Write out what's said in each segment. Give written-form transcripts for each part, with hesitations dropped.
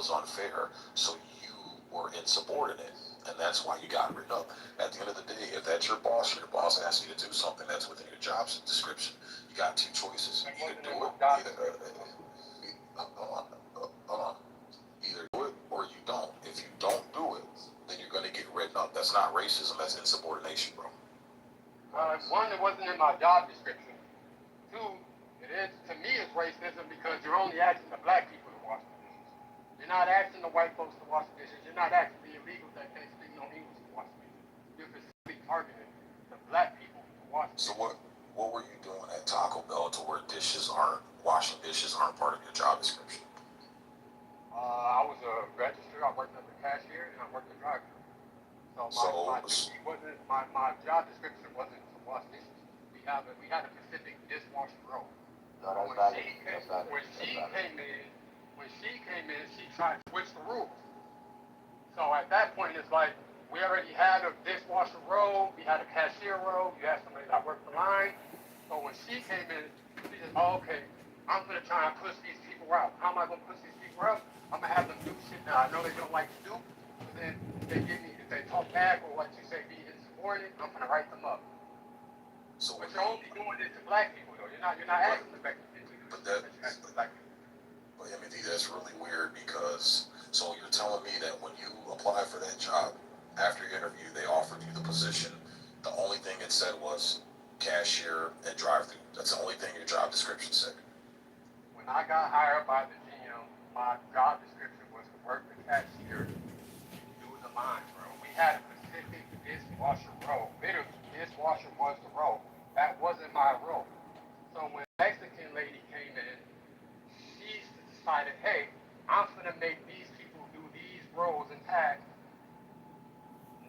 was unfair, so you were insubordinate, and that's why you got rid of. At the end of the day, if that's your boss, and your boss asks you to do something that's within your job description, you got two choices. Either do it, hold on. Either do it or you don't. If you don't do it, then you're going to get written up. That's not racism, that's insubordination, bro. One, it wasn't in my job description. Two, it is, to me, it's racism because you're only asking the black people to wash the dishes. You're not asking the white folks to wash the dishes. You're not asking the illegals that can't speak no English to wash the dishes. You're specifically targeting the black people to wash the dishes. So what were you doing at Taco Bell to where washing dishes aren't part of your job description? I was a register. I worked as a cashier, and I worked a driver. My job description wasn't to wash dishes. We had a specific dishwasher role. When she came in, she tried to switch the rules. So at that point, it's like we already had a dishwasher role, we had a cashier role, you had somebody that worked the line. So when she came in, she said, "Oh, okay, I'm gonna try and push these people out. How am I gonna push these people out? I'm gonna have them do shit that I know they don't like to do. But then if they talk back or what you say be insubordinate, I'm gonna write them up." So but you're only doing it to black people though. You're not asking the black people to do it. But I mean, that's really weird because so you're telling me that when you applied for that job, after your interview, they offered you the position. The only thing it said was cashier and drive-through. That's the only thing your job description said. When I got hired by the GM, my job description was to work the cashier, do the line, bro. We had a specific dishwasher role. Literally, dishwasher was the role. That wasn't my role. So when the Mexican lady came in, she decided, hey, I'm going to make these people do these roles and tasks,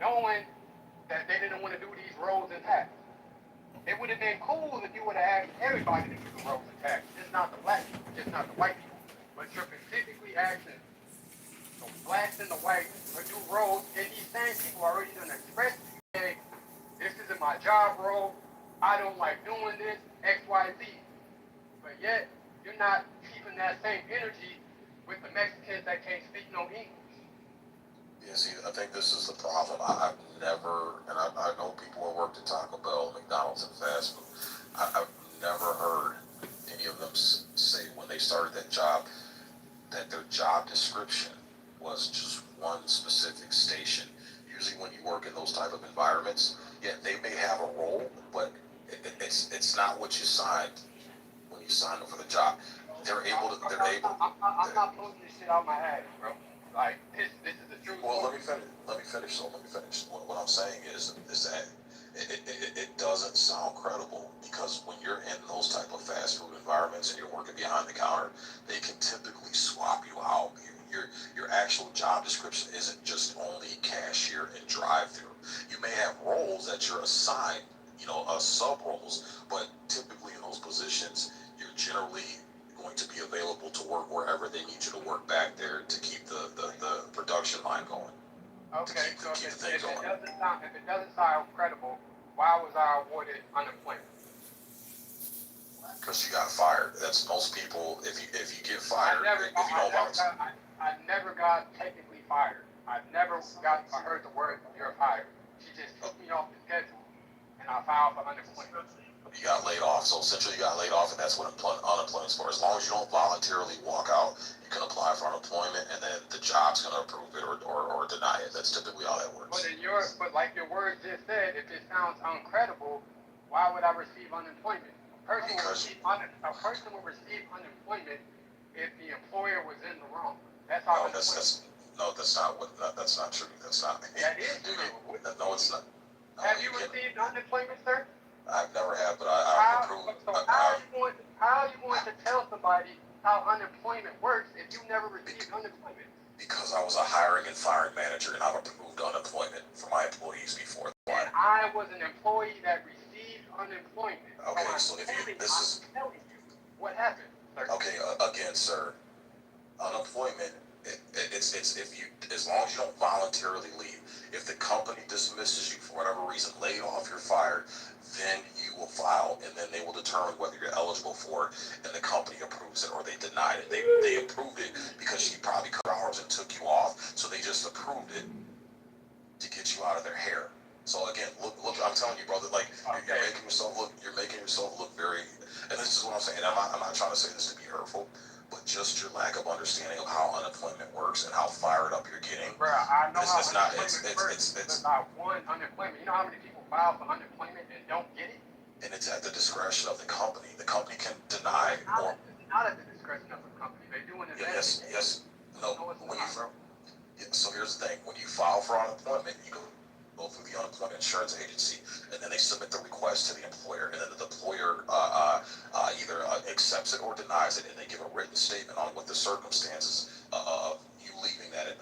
knowing that they didn't want to do these roles and tasks. It would have been cool if you would have asked everybody to do the roles and tasks, just not the black people, just not the white people. But you're specifically asking the blacks and the whites to do roles, and these same people already done expressed to you, hey, this isn't my job role, I don't like doing this, X, Y, Z. But yet, you're not keeping that same energy with the Mexicans that can't speak no English. Yeah, see, I think this is the problem. I've never, and I know people who worked at Taco Bell, McDonald's, and fast food. I've never heard any of them say when they started that job that their job description was just one specific station. Usually when you work in those type of environments, yeah, they may have a role, but it's not what you signed when you signed up for the job. I'm not pulling this shit out my ass, bro. Like, this is the truth. Well, let me finish. What I'm saying is that it doesn't sound credible because when you're in those type of fast food environments and you're working behind the counter, they can typically swap you out. Your actual job description isn't just only cashier and drive-through. You may have roles that you're assigned, sub roles, but typically in those positions, you're generally going to be available to work wherever they need you to work back there to keep the production line going. Okay, so if it doesn't sound credible, why was I awarded unemployment? Because you got fired. That's most people. If you get fired, I never got technically fired. I never heard the word "you're fired." She just took me off the schedule, and I filed for unemployment. You got laid off. So essentially, you got laid off, and that's what unemployment is for. As long as you don't voluntarily walk out, you can apply for unemployment, and then the job's going to approve it or deny it. That's typically how that works. But like your words just said, if it sounds uncredible, why would I receive unemployment? A person will receive unemployment if the employer was in the wrong. That's how. That's not true. That's not. That is true. No, it's not. No, have you received unemployment, sir? I've never had, but I've approved. So how are you going to tell somebody how unemployment works if you never received unemployment? Because I was a hiring and firing manager, and I've approved unemployment for my employees before. And I was an employee that received unemployment. Okay, so if you, this is telling you what happened, sir. Okay, again, sir, unemployment. It's if you, as long as you don't voluntarily leave. If the company dismisses you for whatever reason, laid off, you're fired, then you will file, and then they will determine whether you're eligible for it, and the company approves it or they denied it. They approved it because she probably cut hours uniforms and took you off. So they just approved it to get you out of their hair. So again, look, I'm telling you, brother, like you're making yourself look very, and this is what I'm saying. I'm not trying to say this to be hurtful, but just your lack of understanding of how unemployment works and how fired up you're getting. Bro, I know how it's not one unemployment. You know how many people file for unemployment and don't get it? And it's at the discretion of the company. The company can deny or. It's not at the discretion of the company. They're doing it. Yes. No, it's not, bro. So here's the thing: when you file for unemployment, you go through the unemployment insurance agency, and then they submit the request to the employer, and then the employer either accepts it or denies it, and they give a written statement on what the circumstances of you leaving that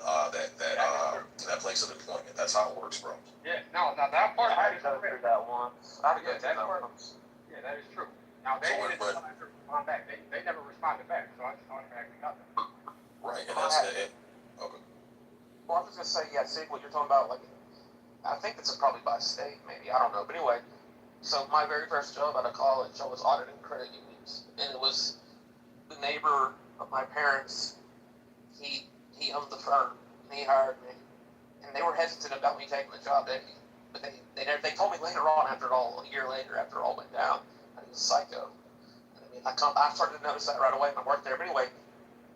place of employment. That's how it works, bro. Yeah, no, now that part I had to go through that once. I had to go through that once. Yeah, that is true. Now they didn't respond back. They never responded back, so I just automatically got them. Right, and that's it. Okay. Well, I was gonna say, yeah, see what you're talking about, like, I think it's probably by state, maybe, I don't know, but anyway, so my very first job out of college, I was auditing credit unions, and it was the neighbor of my parents, he owned the firm, and he hired me, and they were hesitant about me taking the job, but they told me later on, a year later, after it all went down, I was a psycho. I mean, I started to notice that right away when I worked there, but anyway,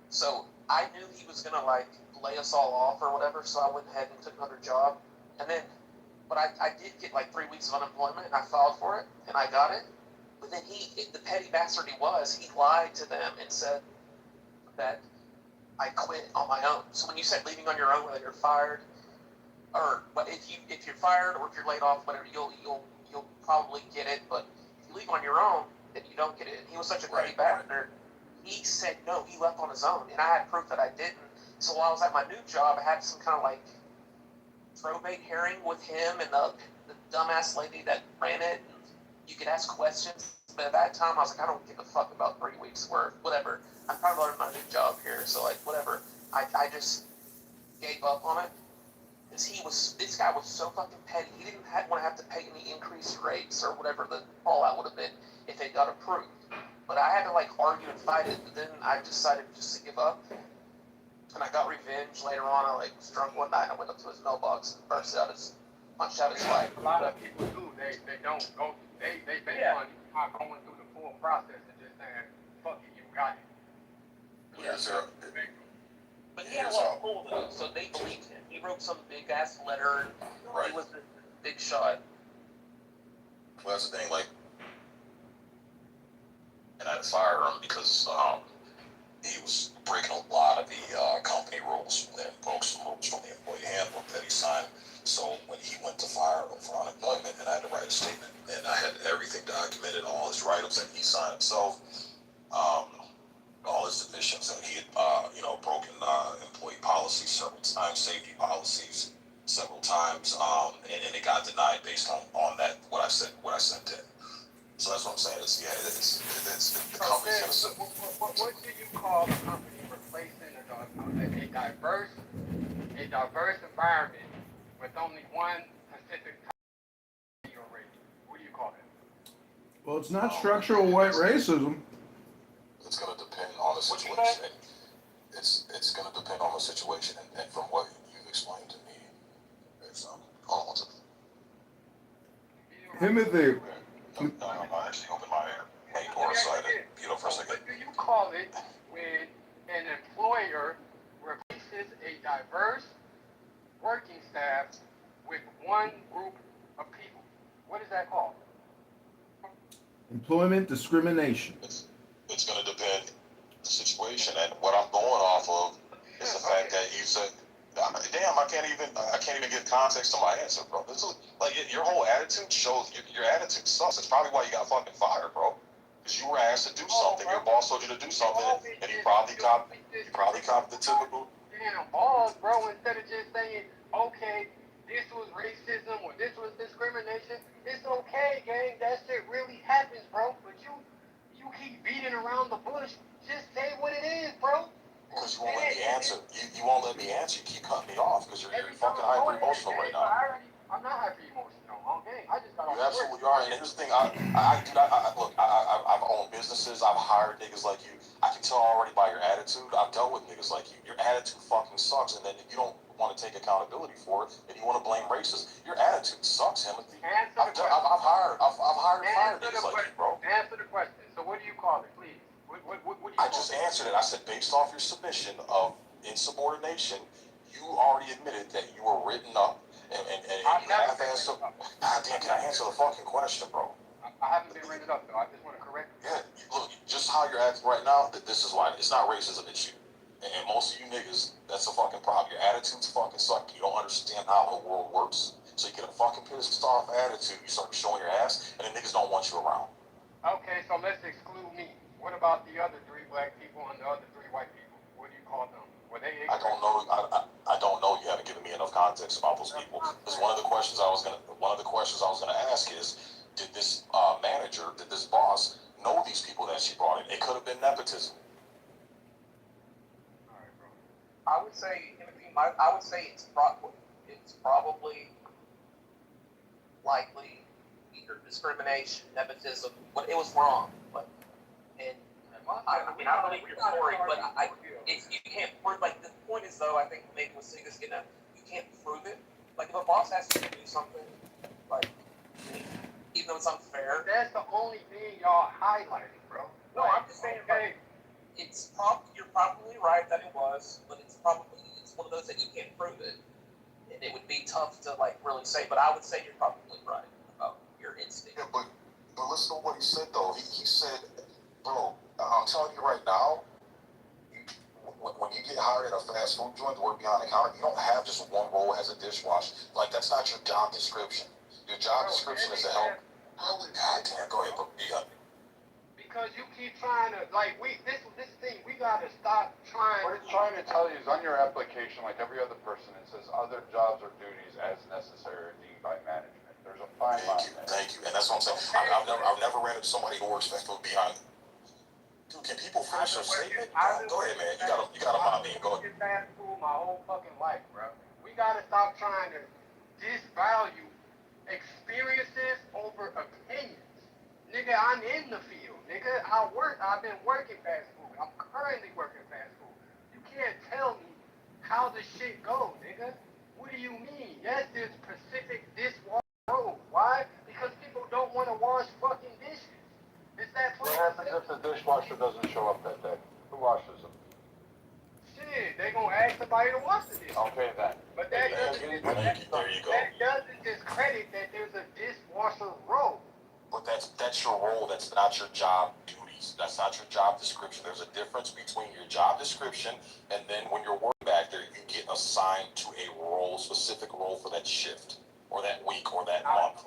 so I knew he was gonna, like, lay us all off or whatever, so I went ahead and took another job, and then, but I did get like 3 weeks of unemployment, and I filed for it, and I got it. But then the petty bastard he lied to them and said that I quit on my own. So when you said leaving on your own, whether you're fired, or but if you're fired or if you're laid off, whatever, you'll probably get it. But if you leave on your own, then you don't get it. And he was such a petty bastard. He said no, he left on his own, and I had proof that I didn't. So while I was at my new job, I had some kind of like probate hearing with him and the dumbass lady that ran it. And you could ask questions, but at that time I was like, I don't give a fuck about 3 weeks worth, whatever. I'm probably learning my new job here, so like whatever. I just gave up on it because this guy was so fucking petty. He didn't want to have to pay any increased rates or whatever the fallout would have been if it got approved. But I had to like argue and fight it. But then I decided just to give up. And I got revenge later on. I like was drunk one night and I went up to his mailbox and punched out his wife. A lot of people do. They don't go. They make money not going through the full process and just saying, "Fuck it, you got it." Yes, sir. But he had a lot of pull though, so they believed him. He wrote some big ass letter. Right. He was the big shot. Well, that's the thing. Like, and I had to fire him because he was breaking a lot of the company rules and broke some rules from the employee handbook that he signed. So when he went to fire him for unemployment, and I had to write a statement, and I had everything documented, all his write-ups that he signed himself, all his admissions that he had, broken employee policies several times, safety policies several times, and it got denied based on that what I sent in. So that's what I'm saying. It's the company's gonna sue. What do you call a company replacing a diverse environment with only one specific type of race? What do you call it? Well, it's not structural white racism. It's going to depend on the situation. It's going to depend on the situation, and from what you've explained to me, it's hold on. Timothy. I actually opened my door so I had to for a second. What do you call it when an employer replaces a diverse working staff with one group of people? What is that called? Employment discrimination. It's going to depend on the situation, and what I'm going off of is the fact that you said, damn, I can't even give context to my answer, bro. This is, like, your whole attitude shows, your attitude sucks. It's probably why you got fucking fired, bro. Because you were asked to do something, your boss told you to do something, and you probably copied the typical. Damn, balls, bro, instead of just saying, okay, this was racism or this was discrimination, it's okay, gang, that shit really happens, bro, but you keep beating around the bush, just say what it is, bro. Because you won't let me answer. You won't let me answer. You keep cutting me off because you're fucking hyper emotional right now. I'm not hyper emotional, okay? I just got off. You absolutely are. And here's the thing. I've owned businesses. I've hired niggas like you. I can tell already by your attitude. I've dealt with niggas like you. Your attitude fucking sucks, and then if you don't want to take accountability for it, and you want to blame racism, your attitude sucks, Timothy. I've hired and fired niggas like you, bro. Answer the question. So what do you call it, please? What do you I just answered it. I said, based off your submission of insubordination, you already admitted that you were written up, and you have answered. God damn, can I answer the fucking question, bro? I haven't been written up, though. I just want to correct you. Yeah, look, just how you're acting right now, this is why. It's not racism issue. And most of you niggas, that's a fucking problem. Your attitudes fucking suck. You don't understand how the world works. So you get a fucking pissed off attitude, you start showing your ass, and then niggas don't want you around. Okay, so let's exclude me. What about the other 3 black people and the other 3 white people? What do you call them? Were they ignorant? I don't know. I don't know. You haven't given me enough context about those people. Because one of the questions I was gonna ask is, did this manager, did this boss know these people that she brought in? It could have been nepotism. All right, bro. I would say, I would say it's probably likely either discrimination, nepotism, but it was wrong. But I don't believe your story, but if you can't prove, like the point is though, I think maybe what Sig is getting at, you can't prove it. Like if a boss has to do something, like even though it's unfair. That's the only thing y'all highlighted, bro. No, I'm just saying. Okay. You're probably right that it was, but it's one of those that you can't prove it, and it would be tough to like really say. But I would say you're probably right about your instinct. Yeah, but listen to what he said though. He said, bro, I'm telling you right now, when you get hired at a fast food joint to work behind the counter, you don't have just one role as a dishwasher. Like that's not your job description. Your job description is to help. Oh, God damn, go ahead, bro. Yeah. Because you keep trying to, like, this thing, we gotta stop trying. What it's trying to tell you is on your application, like every other person, it says other jobs or duties as necessary or deemed by management. There's a fine line there. Thank you. And that's what I'm saying. I've never ran into somebody who works fast food behind. Dude, can people finish their statement? Go ahead, man. You gotta mind me. Go ahead. I've been fast food my whole fucking life, bro. We gotta stop trying to disvalue experiences over opinions. Nigga, I'm in the field. Nigga, I've been working fast food. I'm currently working fast food. You can't tell me how the shit goes, nigga. What do you mean? Yes, there's specific dishwasher roles. Why? Because people don't want to wash fucking dishes. It's that plain. What happens if the dishwasher doesn't show up that day? Who washes them? Shit, they gonna ask somebody to wash the dishes. Okay then. But that doesn't discredit that there's a dishwasher role. But that's your role. That's not your job duties. That's not your job description. There's a difference between your job description and then when you're working back there, you get assigned to a role, specific role for that shift or that week or that month.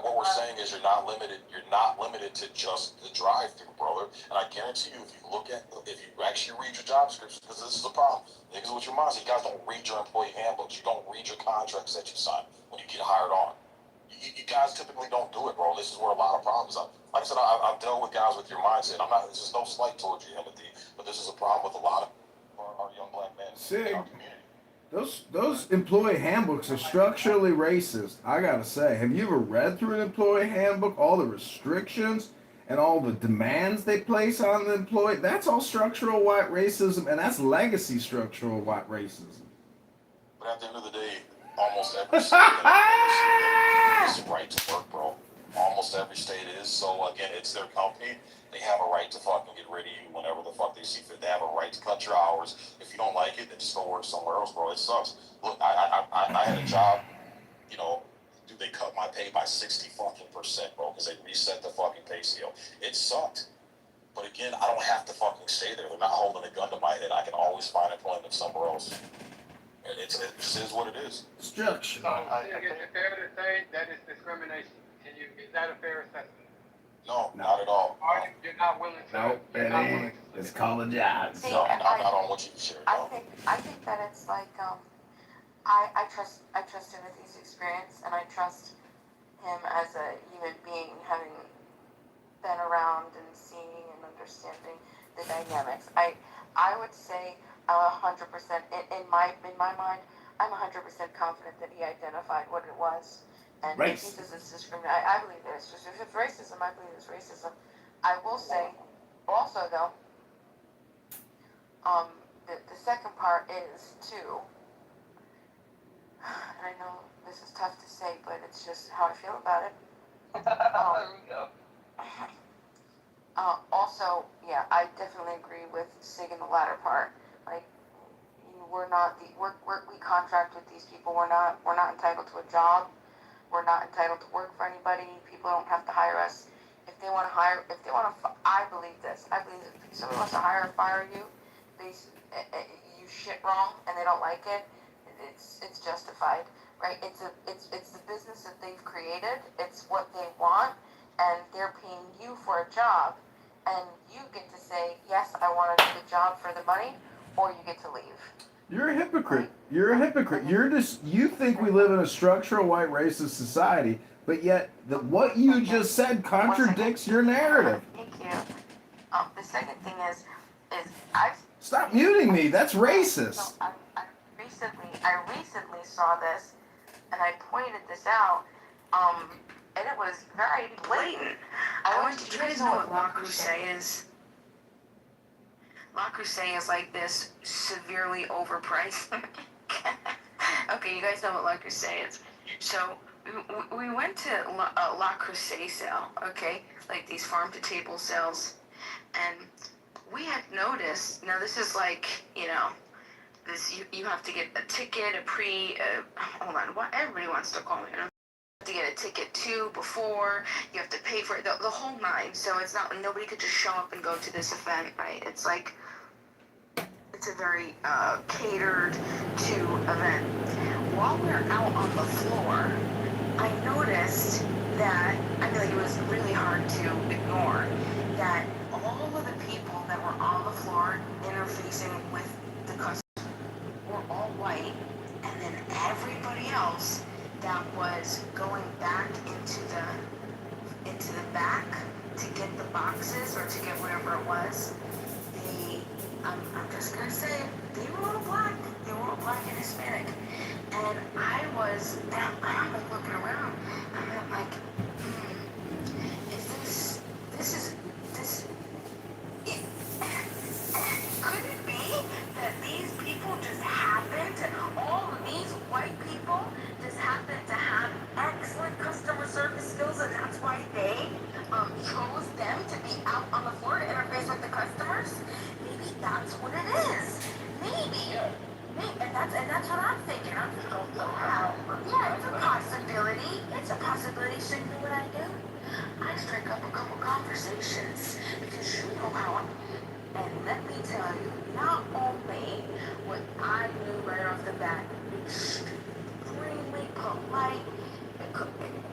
What we're saying is you're not limited to just the drive-through, brother. And I guarantee you, if you actually read your job description, because this is the problem. Niggas with your minds, you guys don't read your employee handbooks. You don't read your contracts that you sign when you get hired on. You guys typically don't do it, bro. This is where a lot of problems are. Like I said, I've dealt with guys with your mindset. This is no slight towards you, Timothy, but this is a problem with a lot of our young black men in our community. Those employee handbooks are structurally racist. I gotta say, have you ever read through an employee handbook? All the restrictions and all the demands they place on the employee. That's all structural white racism, and that's legacy structural white racism. But at the end of the day, almost every state has a right to work, bro. Almost every state is. So again, it's their company. They have a right to fucking get rid of you whenever the fuck they see fit. They have a right to cut your hours. If you don't like it, then just go work somewhere else, bro. It sucks. Look, I had a job, dude, they cut my pay by 60%, bro, because they reset the fucking pay scale. It sucked. But again, I don't have to fucking stay there. They're not holding a gun to my head. I can always find employment somewhere else. It just is what it is. Structure. So, is it fair to say that it's discrimination? Is that a fair assessment? No, not at all. You're not willing to. Nope, it's called a job. See, No, and I'm not on what you shared. I think that it's like I trust Timothy's experience, and I trust him as a human being, having been around and seeing and understanding the dynamics. I would say 100% in my mind. I'm 100% confident that he identified what it was. And if he says it's discrimination, I believe it is. If it's racism, I believe it's racism. I will say, also though, The second part is too, and I know this is tough to say, but it's just how I feel about it. There we go. Also, yeah, I definitely agree with Sig in the latter part. Like, we're not we contract with these people. We're not entitled to a job. We're not entitled to work for anybody. People don't have to hire us. If they want to hire, I believe this. I believe that if somebody wants to hire or fire you, you shit wrong and they don't like it. It's justified, right? It's the business that they've created. It's what they want, and they're paying you for a job, and you get to say yes, I want to do the job for the money, or you get to leave. You're a hypocrite. You're a hypocrite. You think we live in a structural white racist society, but yet what you just said contradicts your narrative. Thank you. The second thing is I've Stop muting me. That's racist. So I recently saw this, and I pointed this out, and it was very blatant. Do you guys know what La Crusade is? La Crusade is like this severely overpriced. Okay, you guys know what La Crusade is. So we went to La Crusade sale, okay? Like these farm-to-table sales. And we had noticed, now this is like, this you have to get a ticket, hold on, what everybody wants to call me, You have to get a ticket too before, you have to pay for it, the whole nine. So it's not, nobody could just show up and go to this event, right? It's like, it's a very catered to event. While we were out on the floor, I noticed that, it was really hard to ignore, that all of the people that were on the floor interfacing with the customer were all white, and then everybody else that was going back into the back to get the boxes or to get whatever it was, I'm just gonna say they were all black. They were all black and Hispanic, and I'm like looking around. I'm like, is this? Could it be that these people just happened to, all of these white people just happen to have excellent customer service skills, and that's why they chose them to be out on the floor to interface with the customers? Maybe that's what it is. Maybe. And that's what I'm thinking. I'm thinking, yeah, it's a possibility. It's a possibility. So you know what I do? I strike up a couple conversations, because you know how I'm. And let me tell you, not only what I knew right off the bat, extremely polite,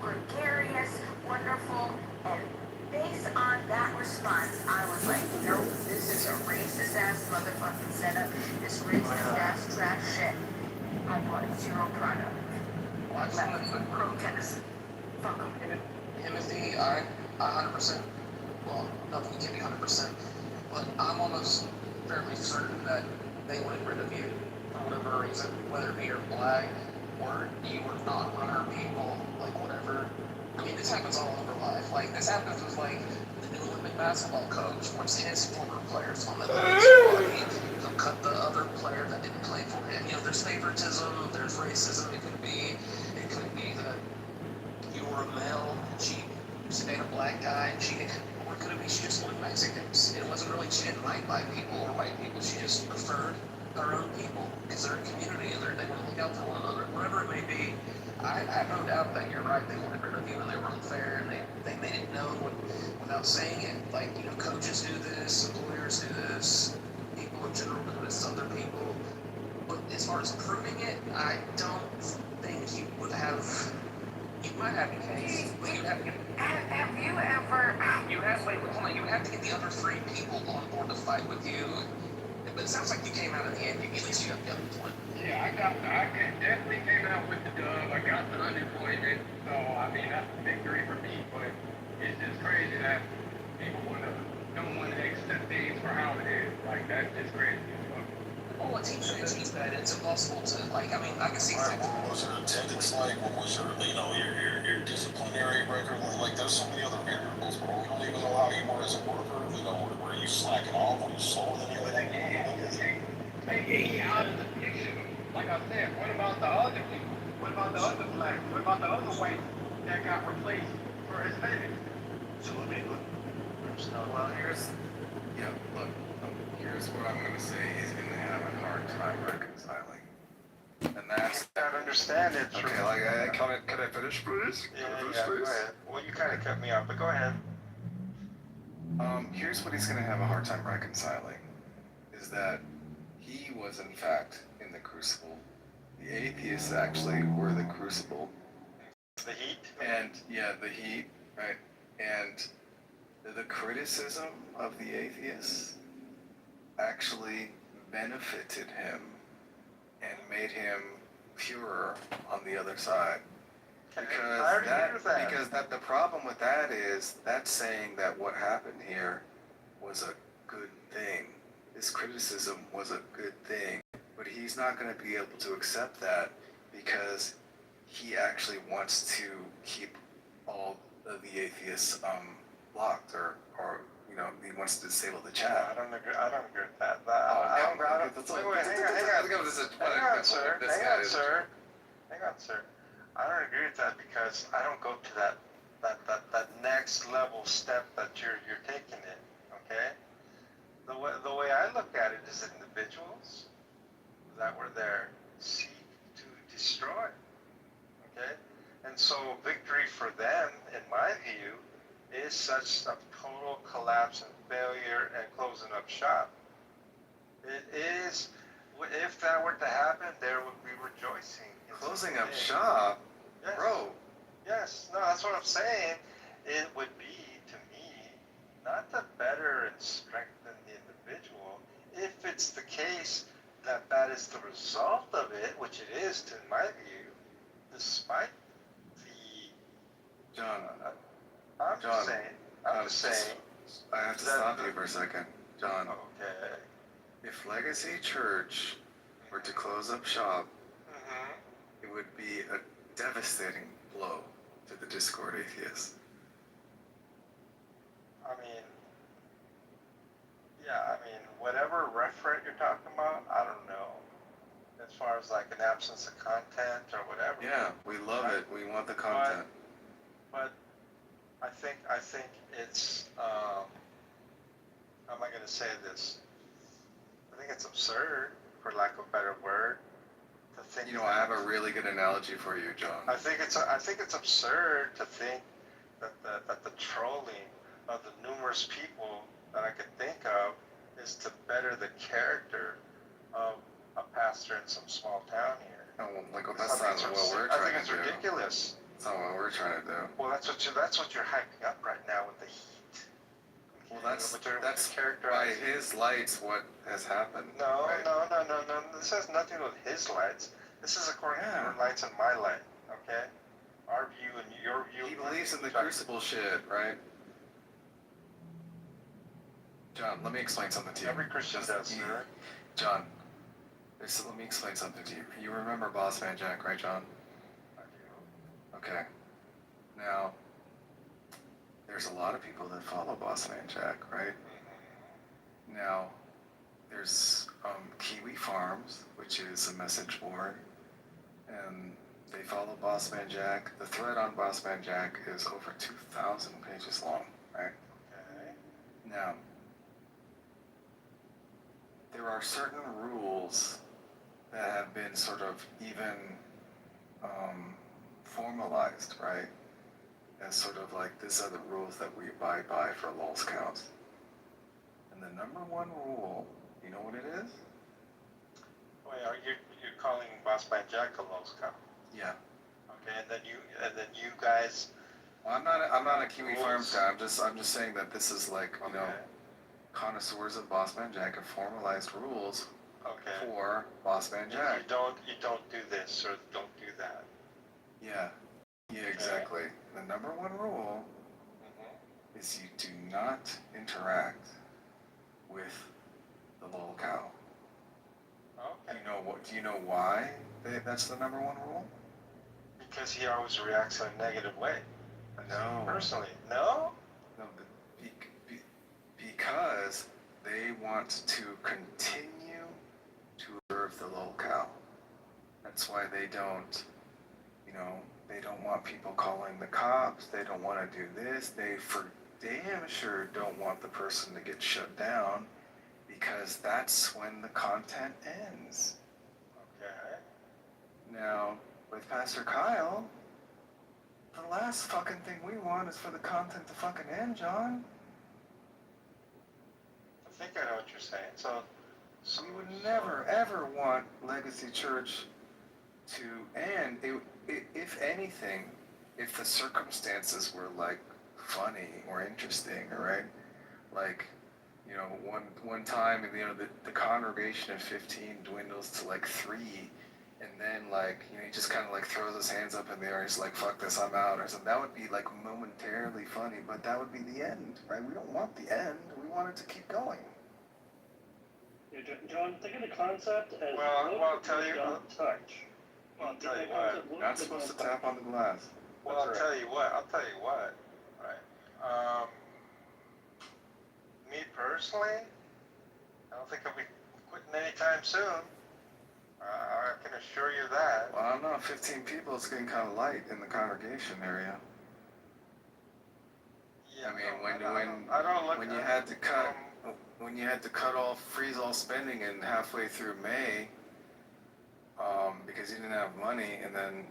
gregarious, wonderful, and based on that response, I was like, nope, this is a racist ass motherfucking setup. This racist ass trash shit. I bought zero product. Watch that. Protest. Fuck them. Timothy, I 100%, well, nothing can be 100%, but I'm almost fairly certain that they went rid of you for whatever reason, whether it be you're black or you were not runner people, like whatever. I mean, this happens all over life. Like, this happens with, like, the new Olympic basketball coach wants his former players on the squad. He'll cut the other player that didn't play for him. There's favoritism, there's racism. It could be that you were a male and she dated a black guy, and or it could have been she just wanted Mexicans. It wasn't really, she didn't like black people or white people. She just preferred her own people because they're a community and they want to look out for one another. Whatever it may be, I have no doubt that you're right. They wanted rid of you and they were unfair, and they made it known without saying it. Like, coaches do this, employers do this, people in general do this to other people. But as far as proving it, I don't think you would have. You might have a case, but you have to get. Have you ever? You have to get the other 3 people on board to fight with you. But it sounds like you came out in the end. At least you got the unemployment. Yeah, I definitely came out with the dub. I got the unemployment. So, I mean, that's a victory for me. But it's just crazy that people don't want to accept things for how it is. Like, that's just crazy. Well, it's bad. It's impossible to, I can see. What was your attendance like? What was your disciplinary record like? There's so many other variables, bro. We don't even know how you were as a worker. Were Are you slacking off? Are you slower than you? Taking me out of the picture. Like I said, what about the other people? What about the other blacks? What about the other whites that got replaced for Hispanics? So let me look. Well, here's what I'm going to say. He's going to have a hard time reconciling, and that's. I don't understand it. Okay, can I finish, please? Yeah, go ahead. Well, you kind of cut me off, but go ahead. Here's what he's going to have a hard time reconciling, is that he was in fact in the crucible. The atheists actually were the crucible. The heat. And yeah, the heat, right? And the criticism of the atheists actually benefited him and made him purer on the other side. Because the problem with that is that's saying that what happened here was a good thing. This criticism was a good thing, but he's not going to be able to accept that because he actually wants to keep all of the atheists blocked, or he wants to disable the chat. I don't agree with that. Hang on, sir. I don't agree with that because I don't go to that next level step that you're taking it. Okay. The way I look at it is individuals that were there seek to destroy. Okay? And so victory for them, in my view, is such a total collapse and failure and closing up shop. It is, if that were to happen, there would be rejoicing. Closing up shop? Yes. Bro. Yes, no, that's what I'm saying. It would be, to me, not to better and strengthen the individual, if it's the case that that is the result of it, which it is, in my view, despite the... John. I'm just saying. I have to stop you for a second. John. Okay. If Legacy Church were to close up shop, Mm-hmm. it would be a devastating blow to the Discord atheists. Whatever referent you're talking about, I don't know. As far as like an absence of content or whatever. Yeah, we love it. We want the content. But I think it's how am I going to say this? I think it's absurd, for lack of a better word, to think. I have a really good analogy for you, John. I think it's absurd to think that the trolling of the numerous people that I could think of is to better the character of a pastor in some small town here. Oh, that's not what we're trying to do. I think it's ridiculous. That's not what we're trying to do. Well, that's what you're hyping up right now with the heat. Well, that's by his lights what has happened. No, right? no. This has nothing to do with his lights. This is according to your lights and my light. Okay, our view and your view. He believes in the crucible shit, right? John, let me explain something to you. Every Christian does, sir. John, let me explain something to you. You remember Boss Man Jack, right, John? I do. Okay. Now, there's a lot of people that follow Boss Man Jack, right? Now, there's Kiwi Farms, which is a message board, and they follow Boss Man Jack. The thread on Boss Man Jack is over 2,000 pages long, right? Okay. Now, there are certain rules that have been sort of even formalized, right? As sort of like, these are the rules that we abide by for LOL's counts. And the number one rule, you know what it is? Wait, you're calling Boss Man Jack a Lowe's count? Yeah. Okay, and then you guys. Well, I'm not a Kiwi Farms guy. I'm just saying that this is like, connoisseurs of Boss Man Jack have formalized rules for Boss Man Jack. You don't do this or don't do that. Yeah, exactly. The number one rule is you do not interact with the little cow. Okay. Do you know why that's the number one rule? Because he always reacts in a negative way. No. Personally, no. No, because they want to continue to serve the locale. That's why they don't, they don't want people calling the cops. They don't want to do this. They for damn sure don't want the person to get shut down, because that's when the content ends. Okay. Now, with Pastor Kyle, the last fucking thing we want is for the content to fucking end, John. I think I know what you're saying. So We would never, ever want Legacy Church to end. If anything, if the circumstances were like funny or interesting, right? Like, one time, the congregation of 15 dwindles to like 3, and then he just kind of like throws his hands up in the air. He's like, "Fuck this, I'm out," or something. That would be like momentarily funny, but that would be the end, right? We don't want the end. We want it to keep going. Yeah, John, think of the concept as I'll tell you. don't touch. Well, I'll tell you what. You're not supposed to tap on the glass. Well, I'll tell you what. Right. Me personally, I don't think I'll be quitting anytime soon. I can assure you that. Well, I don't know. 15 people is getting kind of light in the congregation area. Yeah, I mean, when you had to freeze all spending in halfway through May, because you didn't have money, and then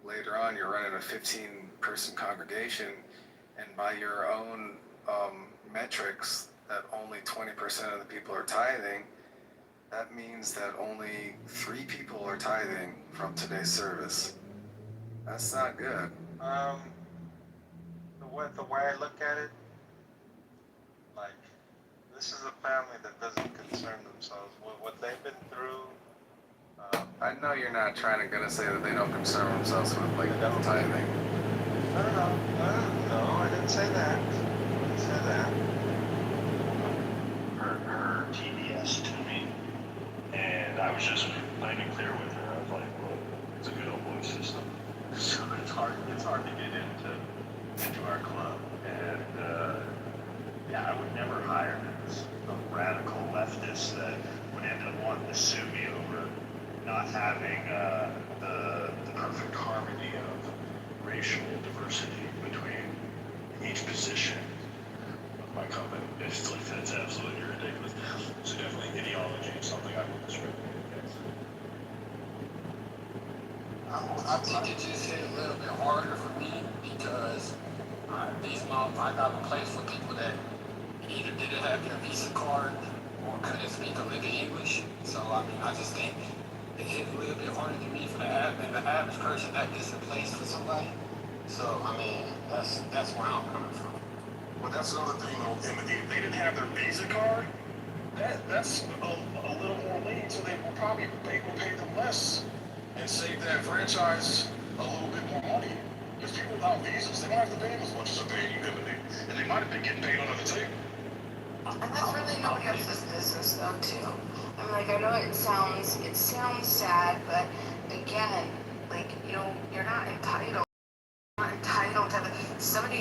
later on you're running a 15-person congregation, and by your own metrics that only 20% of the people are tithing, that means that only 3 people are tithing from today's service. That's not good. The way I look at it, like, this is a family that doesn't concern themselves with what they've been through. I know you're not gonna say that they don't concern themselves with tithing. No, I didn't say that. Her TBS to me, and I was just plain and clear with her. I was like, "Well, it's a good old boy system, so it's hard to get into our club." And I would never hire a radical leftist that would end up wanting to sue me over not having the perfect harmony of racial diversity between each position of my company. It's like, that's absolutely ridiculous. So definitely ideology is something I would discriminate against. I think it just hit a little bit harder for me because I got a place for people that either didn't have their Visa card or couldn't speak a lick of English. So I just think it hit a little bit harder than me for the average person that gets a place for somebody. So that's where I'm coming from. Well, that's another thing though. If they didn't have their Visa card, that's a little more lenient, so they will probably pay them less and save that franchise a little bit more money. Because people without visas, they don't have to pay them as much as they're paying you, and they might have been getting paid under the table. And that's really nobody else's business though too. I mean, I know it sounds sad, but again, you're not entitled. To somebody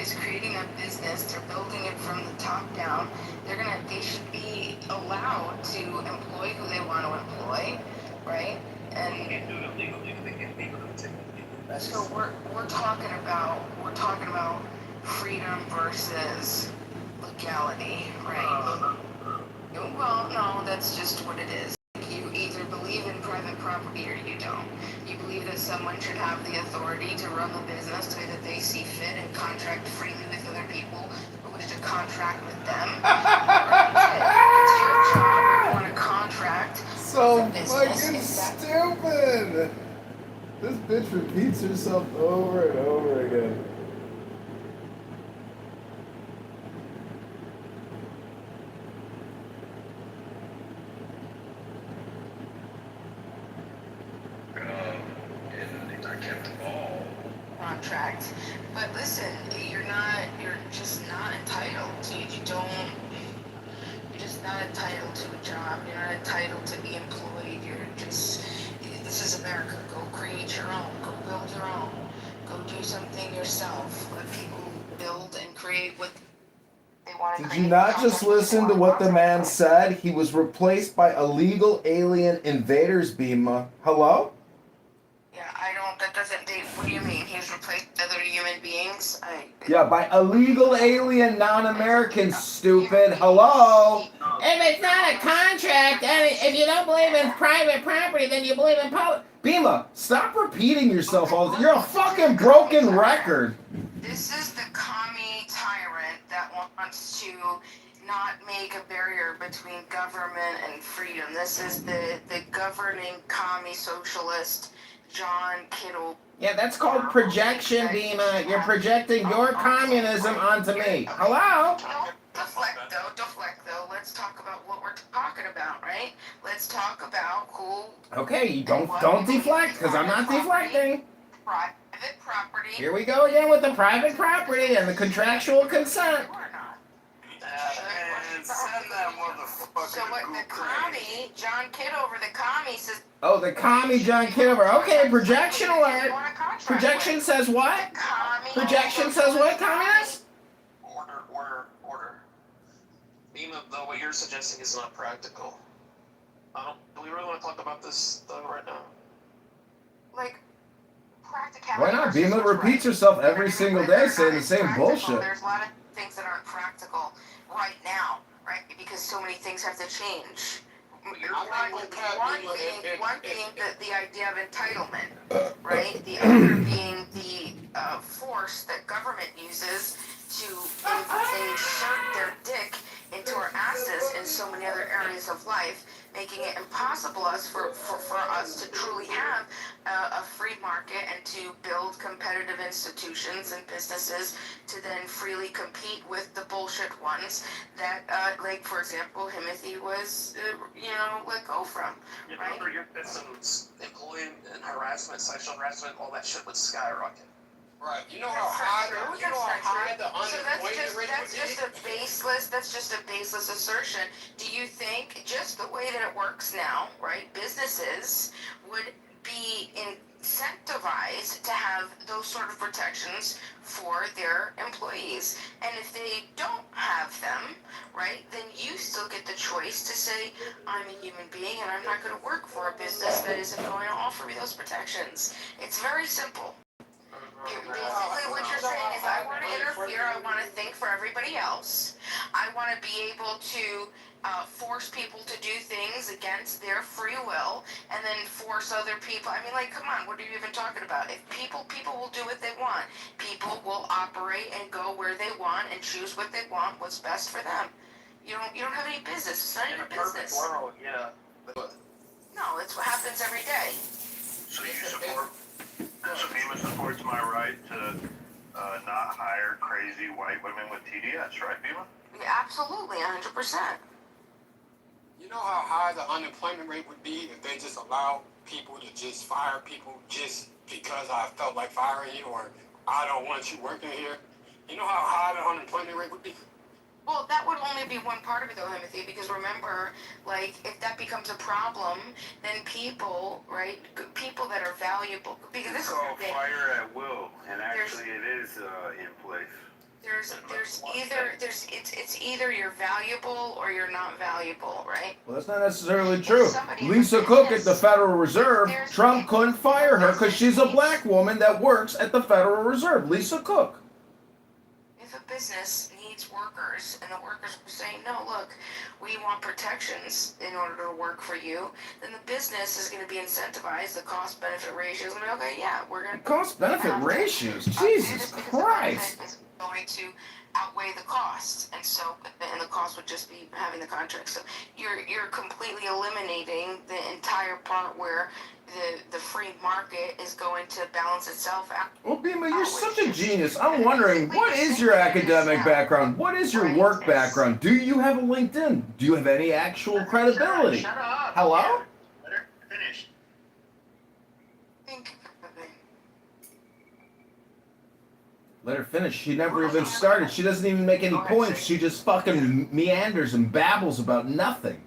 is creating a business. They're building it from the top down. They should be allowed to employ who they want to employ, right? And so we're talking about freedom versus legality, right? Well, no, that's just what it is. You either believe in private property or you don't. You believe that someone should have the authority to run the business the way that they see fit and contract freely with other people who wish to contract with them. It's your job. You want to contract. So fucking stupid! This bitch repeats herself over and over again. Contract, but listen, you're just not entitled to. You're just not entitled to a job. You're not entitled to be employed. This is America. Go create your own. Go build your own. Go do something yourself. Let people build and create what they want to Did create you not just content, they listen to wanna what the content. man said? He was replaced by illegal alien invaders, Bima. Hello? Yeah, I don't. That doesn't. What do you mean? He's replaced other human beings? Yeah, by illegal alien non-Americans, stupid. Hello? If it's not a contract, and if you don't believe in private property, then you believe in public. Bima, stop repeating yourself all the time. You're a fucking broken record. This is the commie tyrant that wants to not make a barrier between government and freedom. This is the governing commie socialist John Kitover. Yeah, that's called projection, Bima. You're projecting your communism onto me. Hello? Don't deflect though. Let's talk about what we're talking about, right? Let's talk about who. Okay, don't deflect, because I'm not deflecting. Private property. Here we go again with the private property and the contractual consent. Man, send that motherfucker So what the commie, John Kitover, the commie says. Oh, the commie John Kitover. Okay, projection alert. Projection says what? Projection says what, communist? Order. Bima, though, what you're suggesting is not practical. Do we really want to talk about this, though, right now? Like, practicality. Why not? versus Bima what's repeats right. herself every single day saying the same Practical. bullshit. There's a lot of things that aren't practical right now, right? Because so many things have to change. One being the idea of entitlement, right? The other being the force that government uses to insert their dick into our asses in so many other areas of life, making it impossible for us to truly have a free market and to build competitive institutions and businesses to then freely compete with the bullshit ones that, like, for example, Timothy was, let go from, right? Remember your systems, employee and harassment, sexual harassment, all that shit would skyrocket. Right. You know how high the unemployment rate that's just a baseless assertion. Do you think just the way that it works now, right? Businesses would be incentivized to have those sort of protections for their employees, and if they don't have them, right, then you still get the choice to say, I'm a human being and I'm not going to work for a business that isn't going to offer me those protections. It's very simple. Basically, what you're saying is, I want to interfere. I want to think for everybody else. I want to be able to force people to do things against their free will, and then force other people. I mean, like, come on, what are you even talking about? If people will do what they want. People will operate and go where they want and choose what they want, what's best for them. You don't have any business. It's not your business. World, yeah. No, it's what happens every day. So you support, so Bima supports my right to not hire crazy white women with TDS, right, Bima? Yeah, absolutely, 100%. You know how high the unemployment rate would be if they just allow people to just fire people just because I felt like firing you, or I don't want you working here? You know how high the unemployment rate would be? Well, that would only be one part of it, though, Timothy, because remember, like, if that becomes a problem, then people, right, people that are valuable, because this It's is called the thing. fire at will, and actually it is in place. It's either you're valuable or you're not valuable, right? Well, that's not necessarily true. Lisa Cook at the Federal Reserve, Trump couldn't fire her because she's a black woman that works at the Federal Reserve. Lisa Cook. If a business needs workers and the workers are saying, no, look, we want protections in order to work for you, then the business is going to be incentivized. The cost benefit ratio is going to be, okay, yeah, we're going to. Cost benefit ratios? Jesus Christ. Is going to outweigh the cost, and the cost would just be having the contract. So you're completely eliminating the entire part where the free market is going to balance itself out. Well, Bima, you're such a genius. I'm wondering, what is your academic background? What is your work background? Do you have a LinkedIn? Do you have any actual credibility? Shut up. Hello? Yeah. Let her finish. Let her finish. She never even started. She doesn't even make any points. She just fucking meanders and babbles about nothing.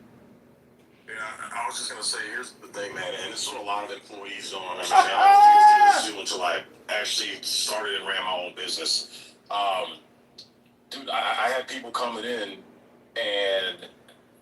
Yeah, I was just gonna say, here's the thing, man, and this is what a lot of employees don't understand. I was doing until I actually started and ran my own business. dude, I had people coming in and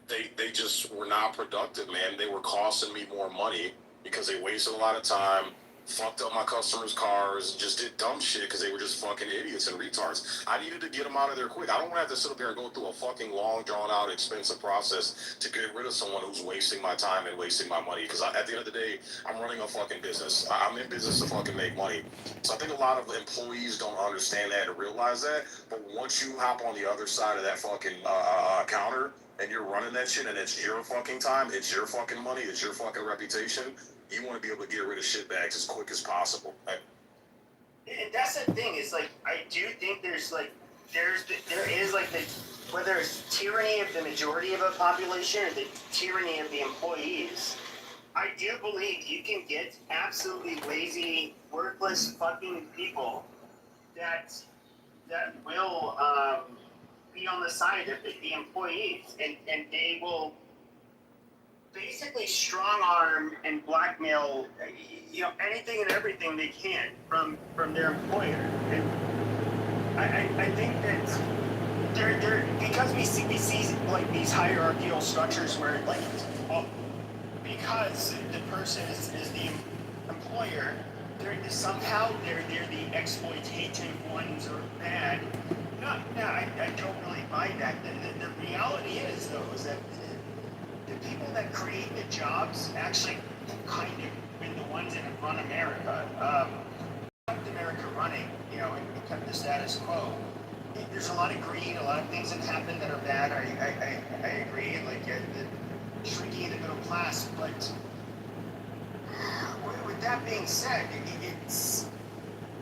they just were not productive, man. They were costing me more money because they wasted a lot of time, fucked up my customers' cars, just did dumb shit because they were just fucking idiots and retards. I needed to get them out of there quick. I don't want to have to sit up there and go through a fucking long, drawn out, expensive process to get rid of someone who's wasting my time and wasting my money. Because at the end of the day, I'm running a fucking business. I'm in business to fucking make money. So I think a lot of employees don't understand that and realize that. But once you hop on the other side of that fucking counter, and you're running that shit and it's your fucking time, it's your fucking money, it's your fucking reputation, you want to be able to get rid of shitbags as quick as possible. And that's the thing, is like, I do think there is like the, whether it's tyranny of the majority of a population or the tyranny of the employees, I do believe you can get absolutely lazy, worthless fucking people that will be on the side of the employees, and they will basically strong arm and blackmail, anything and everything they can from their employer. And I think that they're because we see like these hierarchical structures where like because the person is the employer, they're the exploitative ones or bad. No, I don't really buy that. The reality is though is that the people that create the jobs actually kind of been the ones that have run America. Kept America running, and kept the status quo. There's a lot of greed, a lot of things that happen that are bad. I agree, like the shrinking of the middle class. But with that being said, it's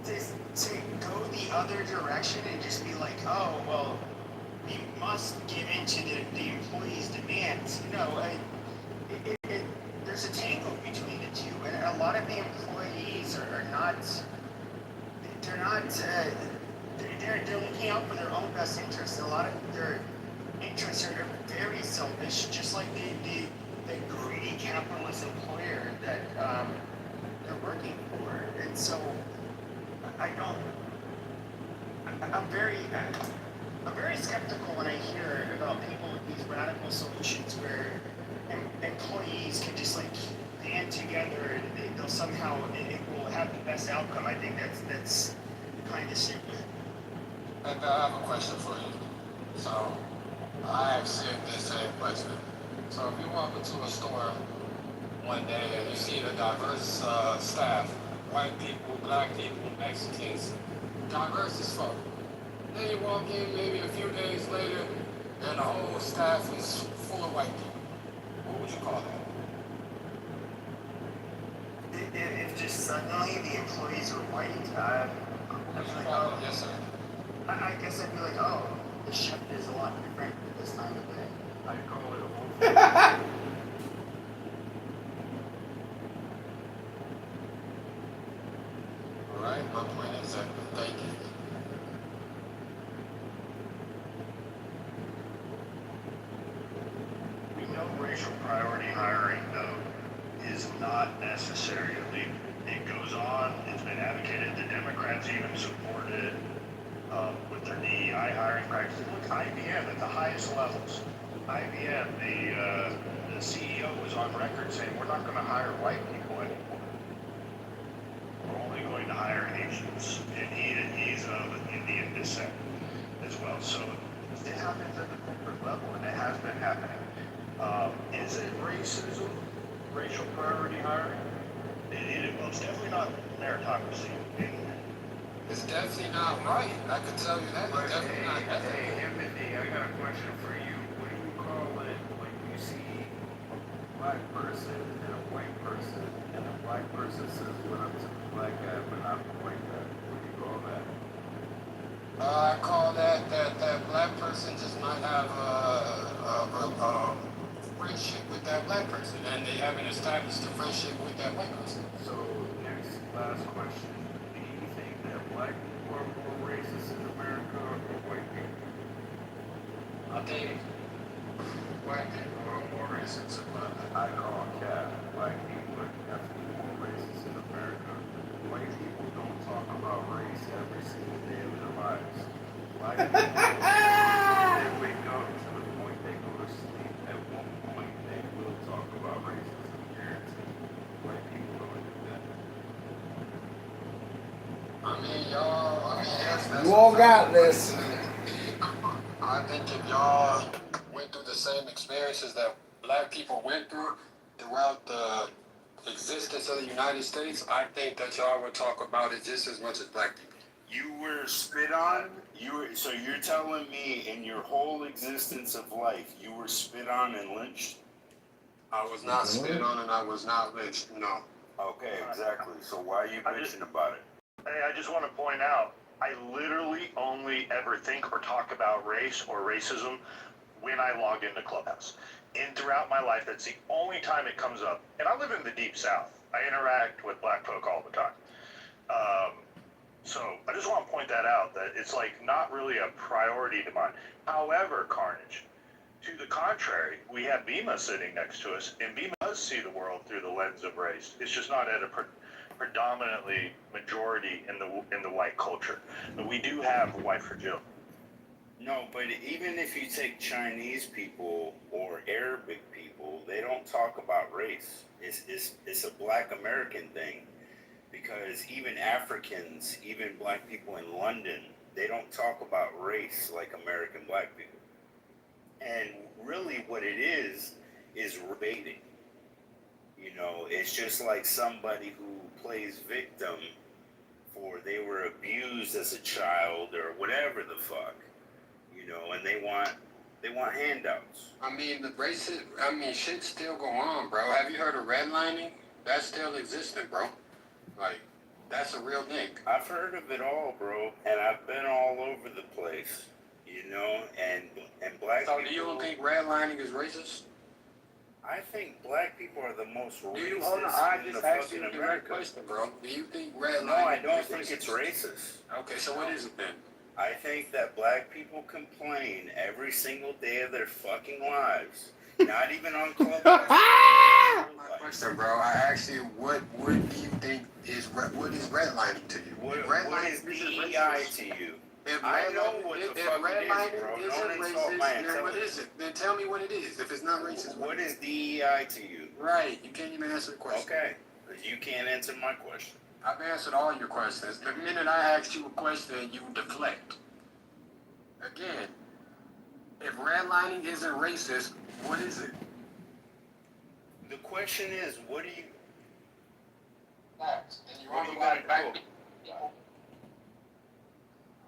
to go the other direction and just be like, oh well, we must give in to the employees' demands. There's a tangle between the two, and a lot of the employees are not. They're not. They're looking out for their own best interests. A lot of their interests are very selfish, just like the greedy capitalist employer that they're working for. And so, I'm very skeptical when I hear about people with these radical solutions where employees can just like band together and they'll somehow it will have the best outcome. I think that's kind of stupid. And I have a question for you. So I actually have this same question. So if you walk into a store one day and you see the diverse staff, white people, black people, Mexicans, diverse as fuck. Then you walk in maybe a few days later and the whole staff is full of white people. What would you call that? If just suddenly the employees are white, I'd be like, oh, yes, sir. I guess I'd be like, oh, the shift is a lot different at this time of day. I'd call it a wolf. All right, my point is that, thank you. We know racial priority hiring, though, is not necessary. It goes on, it's been advocated, the Democrats even support it with their DEI hiring practices. Look, IBM at the highest levels. IBM, the CEO was on record saying, we're not going to hire white people anymore. We're only going to hire Asians. And he's of Indian descent as well. So it happens at the corporate level, and it has been happening. Is it racism, racial priority hiring? Well, it's definitely not meritocracy. It's definitely not right. I can tell you that. It's definitely not. Hey, Anthony, I got a question for you. What do you call it when you see a black person and a white person, and the black person says, "What up to the black guy, but not the white guy"? What do you call that? I call that black person just might have a friendship with that black person, and they haven't established a friendship with that white person. So, last question. Do you think that black people are more racist in America or white people? I think white people are more racist in America. I call cap. Black people are definitely more racist in America. White people don't talk about race every single day of their lives. Black people You all got this. I think if y'all went through the same experiences that black people went through throughout the existence of the United States, I think that y'all would talk about it just as much as black people. You were spit on? So you're telling me in your whole existence of life, you were spit on and lynched? I was not spit on and I was not lynched, no. Okay, exactly. So why are you bitching about it? Hey, I just want to point out, I literally only ever think or talk about race or racism when I log into Clubhouse. And throughout my life, that's the only time it comes up. And I live in the Deep South. I interact with black folk all the time. So I just want to point that out, that it's like not really a priority to mine. However, Carnage, to the contrary, we have Bima sitting next to us, and Bima does see the world through the lens of race. It's just not at a predominantly majority in the white culture. But we do have white fragility. No, but even if you take Chinese people or Arabic people, they don't talk about race. It's a black American thing. Because even Africans, even black people in London, they don't talk about race like American black people. And really what it is baiting. You know, it's just like somebody who plays victim for they were abused as a child or whatever the fuck. You know, and they want handouts. I mean, shit still go on, bro. Have you heard of redlining? That's still existing, bro. Like, that's a real thing. I've heard of it all, bro, and I've been all over the place, you know, and black people... So do you don't think redlining is racist? I think black people are the most racist Hold on, I in just the asked you fucking a direct America. question, bro. Do you think redlining No, I don't is think racist? it's racist. Okay, so what is it then? I think that black people complain every single day of their fucking lives. Not even on Clubhouse. My question, bro. I asked you, what do you think what is redlining to you? What is DEI to you? If I know what the fuck it is, bro. Don't insult my then what intelligence. is it? Then tell me what it is. If it's not racist, What is DEI to you? Right, you can't even answer the question. Okay, because you can't answer my question. I've answered all your questions. The minute I asked you a question, you deflect. Again, if redlining isn't racist, what is it? The question is, what do you... Facts. And you What only are you got gonna back do? people.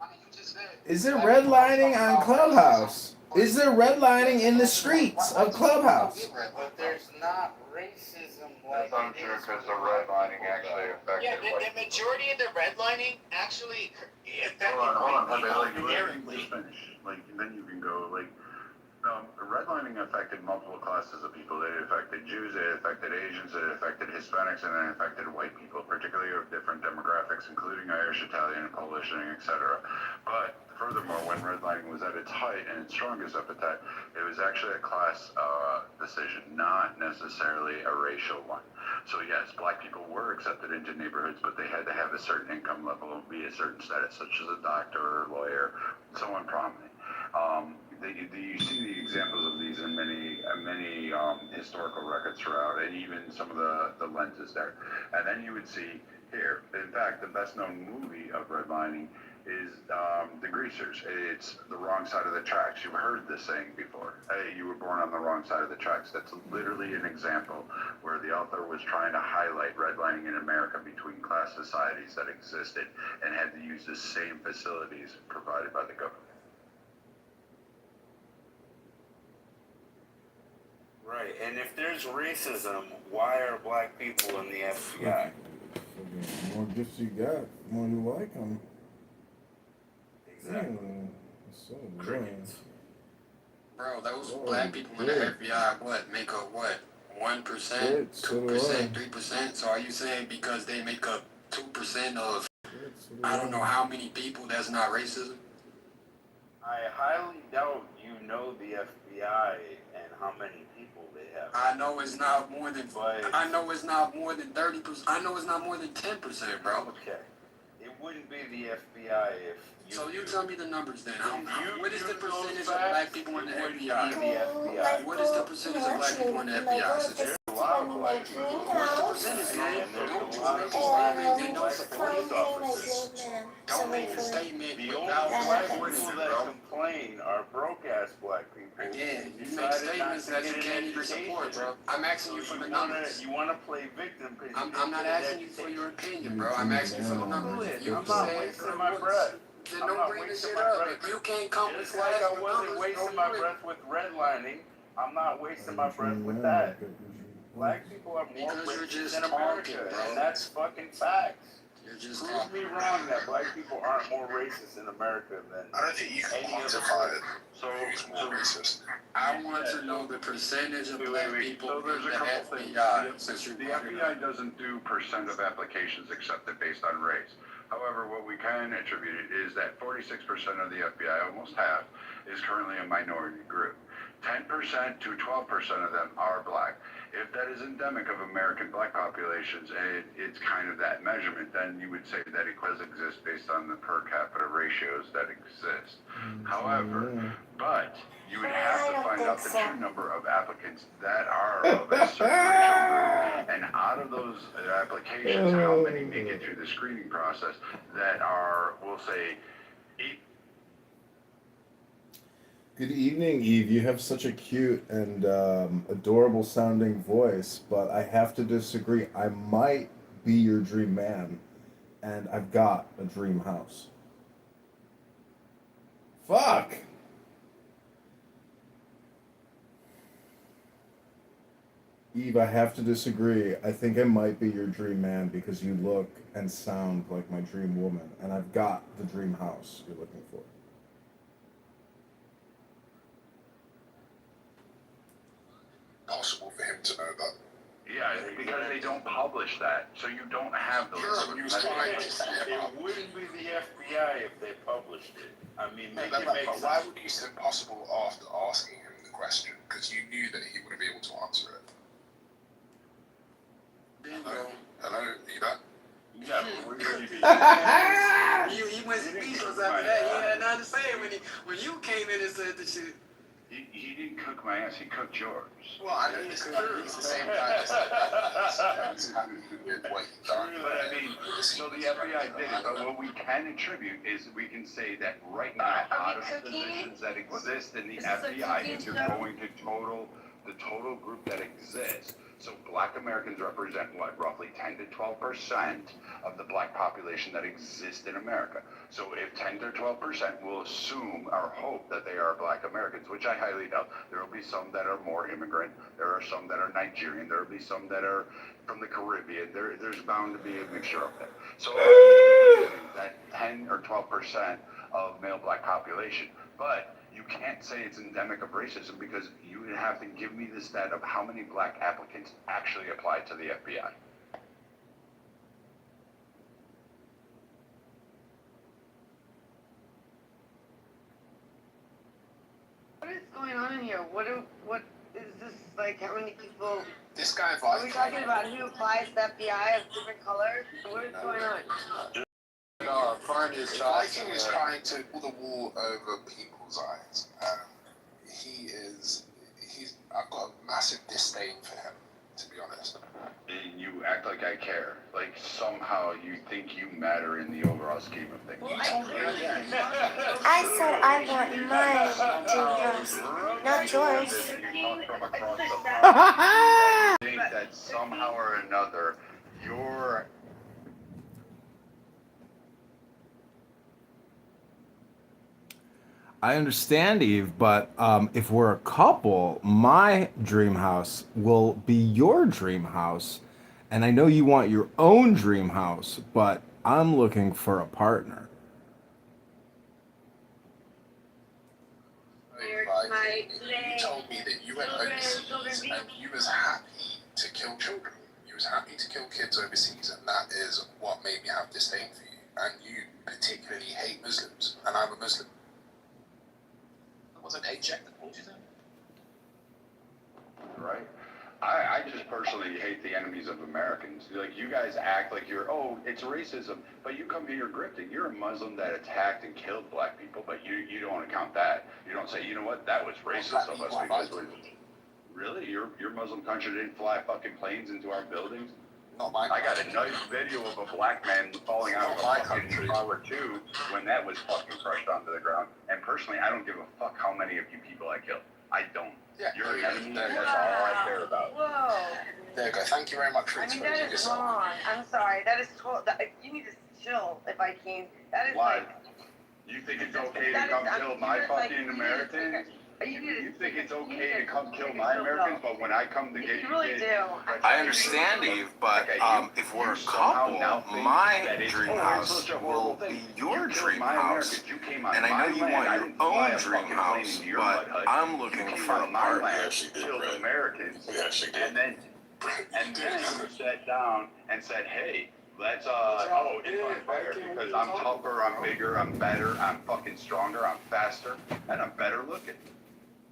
I mean, you just said. Is there redlining on Clubhouse? Is there redlining in the streets of Clubhouse? But there's not racism like That's untrue because the redlining actually affected. Yeah, the majority of the redlining actually affected Hold on, white people like, let me inherently. just finish. Like, then you can go, like, redlining affected multiple classes of people. It affected Jews, it affected Asians, it affected Hispanics, and it affected white people, particularly of different demographics, including Irish, Italian, and Polish, and etc. But furthermore, when redlining was at its height and its strongest epithet, it was actually a class decision, not necessarily a racial one. So yes, black people were accepted into neighborhoods, but they had to have a certain income level and be a certain status, such as a doctor or lawyer, someone prominent. You see the examples of these in many historical records throughout, and even some of the lenses there. And then you would see here, in fact, the best known movie of redlining is The Greasers. It's the wrong side of the tracks. You've heard this saying before. Hey, you were born on the wrong side of the tracks. That's literally an example where the author was trying to highlight redlining in America between class societies that existed and had to use the same facilities provided by the government. Right, and if there's racism, why are black people in the FBI? The more gifts you got, the more you like them. Exactly. So Crickets. Bro, those black people in the FBI, make up 1%, 2%, 3%? So are you saying because they make up 2% of I don't know how many people, that's not racism? I highly doubt you know the FBI and how many people they have. I know it's not more than. But I know it's not more than 30%. I know it's not more than 10%, bro. Okay, it wouldn't be the FBI if you. So you tell me the numbers then. What is the use those percentage of facts, black people in the it wouldn't FBI? be the FBI. What is the percentage of black people in the FBI? There's a lot of black people. What's the percentage, man? And there's a They don't support it. Don't make a statement The only without black supporting people it, that bro. complain are broke ass black people. Again, you make Decided statements not that to you get can't an even support, education. bro. I'm asking you for the numbers. You wanna play victim because I'm not asking you for your opinion, bro. I'm asking you for the numbers. If you I'm can not say it wasting for my once, breath. then I'm don't not bring this wasting shit my up. breath. If you can't come with Just like I facts, wasn't numbers, wasting don't my do it. breath with redlining, I'm not wasting my breath with that. Black people are more Because you're racist just in America, talking, bro. and that's fucking facts. You're just Prove talking. me wrong that black people aren't more racist in America than I don't think you can any other quantify group. who's more racist. I want to know the percentage of black people So in there's the a couple things. FBI since you The brought it FBI up. doesn't do percent of applications accepted based on race. However, what we can attribute it is that 46% of the FBI, almost half, is currently a minority group. 10% to 12% of them are black. If that is endemic of American black populations and it's kind of that measurement, then you would say that it does exist based on the per capita ratios that exist. However, but you would have to find out the true number of applicants that are of a certain racial group, and out of those applications, how many make it through the screening process that are, we'll say, Good evening, Eve. You have such a cute and adorable sounding voice, but I have to disagree. I might be your dream man, and I've got a dream house. Fuck! Eve, I have to disagree. I think I might be your dream man because you look and sound like my dream woman, and I've got the dream house you're looking for. Possible for him to know that. yeah, because they don't publish that, so you don't have those. So he was trying to set him up. It wouldn't be the FBI if they published it. I mean, make But it make why sense. would you say possible after asking him the question? Because you knew that he wouldn't be able to answer it. Hello? Hello? Are you back? Yeah, but we're gonna be. He went speechless after that. He had nothing to say when you came in and said the shit. He didn't cook my ass, he cooked yours. Well, I know he's the same guy as he's happy with what he's done. But I mean, so the FBI did it, but what we can attribute is we can say that right now, out of the positions that exist in the FBI, if you're going to the total group that exists, so black Americans represent what, roughly 10 to 12% of the black population that exists in America. So if 10 to 12% will assume or hope that they are black Americans, which I highly doubt, there will be some that are more immigrant, there are some that are Nigerian, there will be some that are from the Caribbean, there's bound to be a mixture up there. So that 10 or 12% of male black population, but you can't say it's endemic of racism because you would have to give me the stat of how many black applicants actually applied to the FBI. What is going on in here? What is this like? How many people? This guy Are we talking about who applies to FBI of different colors? What is going on? Viking is trying to pull the wool over people's eyes. He's I've got a massive disdain for him, to be honest. And you act like I care. Like somehow you think you matter in the overall scheme of things. I said I want my dream house, not yours. You come from across the pond. Think that somehow or another you're I understand, Eve, but if we're a couple, my dream house will be your dream house. And I know you want your own dream house, but I'm looking for a partner. You told me that you went overseas and you was happy to kill children. You was happy to kill kids overseas, and that is what made me have disdain for you. And you particularly hate Muslims, and I'm a Muslim. It wasn't a check that pulled you there. right. I just personally hate the enemies of Americans. Like, you guys act like it's racism, but you come here grifting. You're a Muslim that attacked and killed black people, but you don't account that. You don't say, you know what, that was racist of us because we're... Really? Your Muslim country didn't fly fucking planes into our buildings? I got a nice video of a black man falling out of a fucking tower too when that was fucking crushed onto the ground. And personally, I don't give a fuck how many of you people I kill. I don't. Yeah. You're an enemy, and that's all I care about. Whoa. There you go. Thank you very much for I mean, exposing that is yourself. wrong. I'm sorry. That is you need to chill, if I can. That is Why? like. You think it's okay to come kill my fucking Americans? You think it's okay to come kill my Americans, but when I come to get You really do. I understand, Eve, but if we're a couple, my dream house will be your dream house. And I know you want your own dream house, but I'm looking for a partner. Killed Americans, and then you sat down and said, hey, let's, it's unfair because I'm tougher, I'm bigger, I'm better, I'm fucking stronger, I'm faster, and I'm better looking.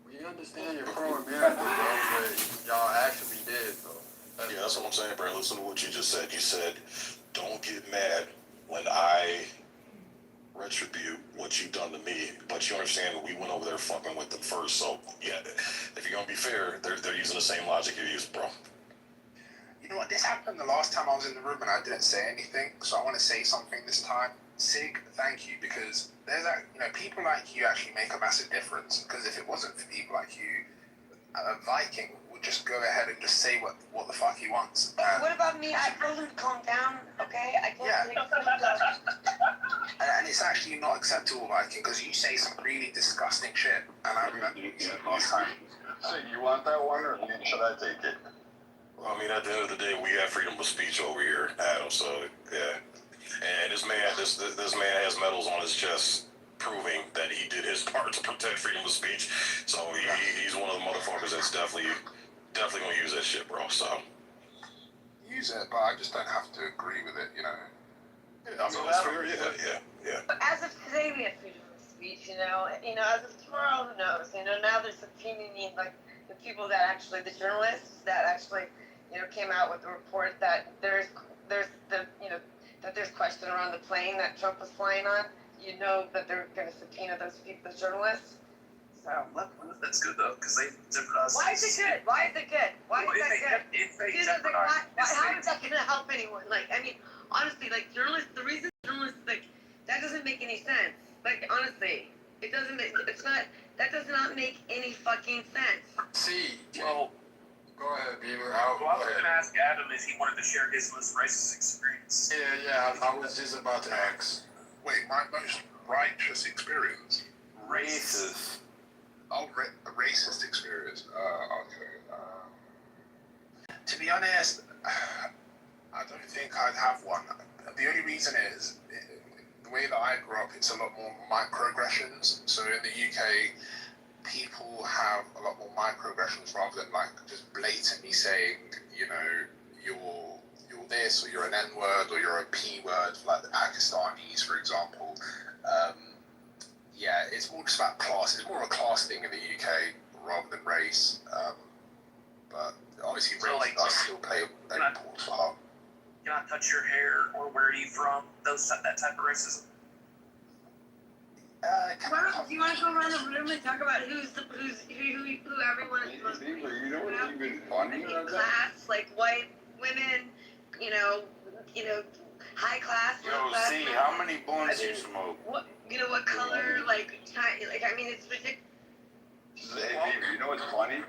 We understand you're pro-American, bro, but y'all actually did, bro. Yeah, that's what I'm saying, bro. Listen to what you just said. You said, don't get mad when I retribute what you've done to me, but you understand that we went over there fucking with them first, so yeah, if you're gonna be fair, they're using the same logic you used, bro. You know what, this happened the last time I was in the room and I didn't say anything, so I want to say something this time. Sig, thank you, because there's people like you actually make a massive difference, because if it wasn't for people like you, Viking would just go ahead and just say what the fuck he wants. What about me? I told him to calm down, okay? I told him to calm down. And it's actually not acceptable, Viking, because you say some really disgusting shit, and I remember you said last time. So you want that one, or should I take it? Well, I mean, at the end of the day, we have freedom of speech over here, Adam, so yeah. And this man has medals on his chest proving that he did his part to protect freedom of speech. So he's one of the motherfuckers that's definitely gonna use that shit, bro. So Use it, but I just don't have to agree with it, you know. yeah, I mean, that's fair. Yeah. But as of today, we have freedom of speech, you know. As of tomorrow, who knows? Now there's subpoenaing, like, the people that actually, the journalists that actually, came out with the report that there's question around the plane that Trump was flying on. You know that they're going to subpoena those people, the journalists. So That's good though, because they jeopardize. why is it good? Why is it good? Why is that good? How is that going to help anyone? Like, I mean, honestly, like journalists, the reason journalists that doesn't make any sense. Like, honestly, it doesn't make. That does not make any fucking sense. See, well, go ahead, Beaver. Well, I was going to ask Adam if he wanted to share his most racist experience. Yeah, I was just about to ask. Wait, my most righteous experience? Racist. Oh, a racist experience. Okay. To be honest, I don't think I'd have one. The only reason is, the way that I grew up, it's a lot more microaggressions. So in the UK, people have a lot more microaggressions rather than like just blatantly saying, you're this, or you're an N-word, or you're a P-word, like the Pakistanis, for example. Yeah, it's more just about class. It's more of a class thing in the UK rather than race. But obviously, race does still play an important part. Can I touch your hair, or where are you from? That type of racism. Do you want to go around the room and talk about who everyone is? You know what's even funny about that? Class, like white women, high class. Yo, see, how many blunts you smoke? What color? I mean, it's ridiculous. You know what's funny?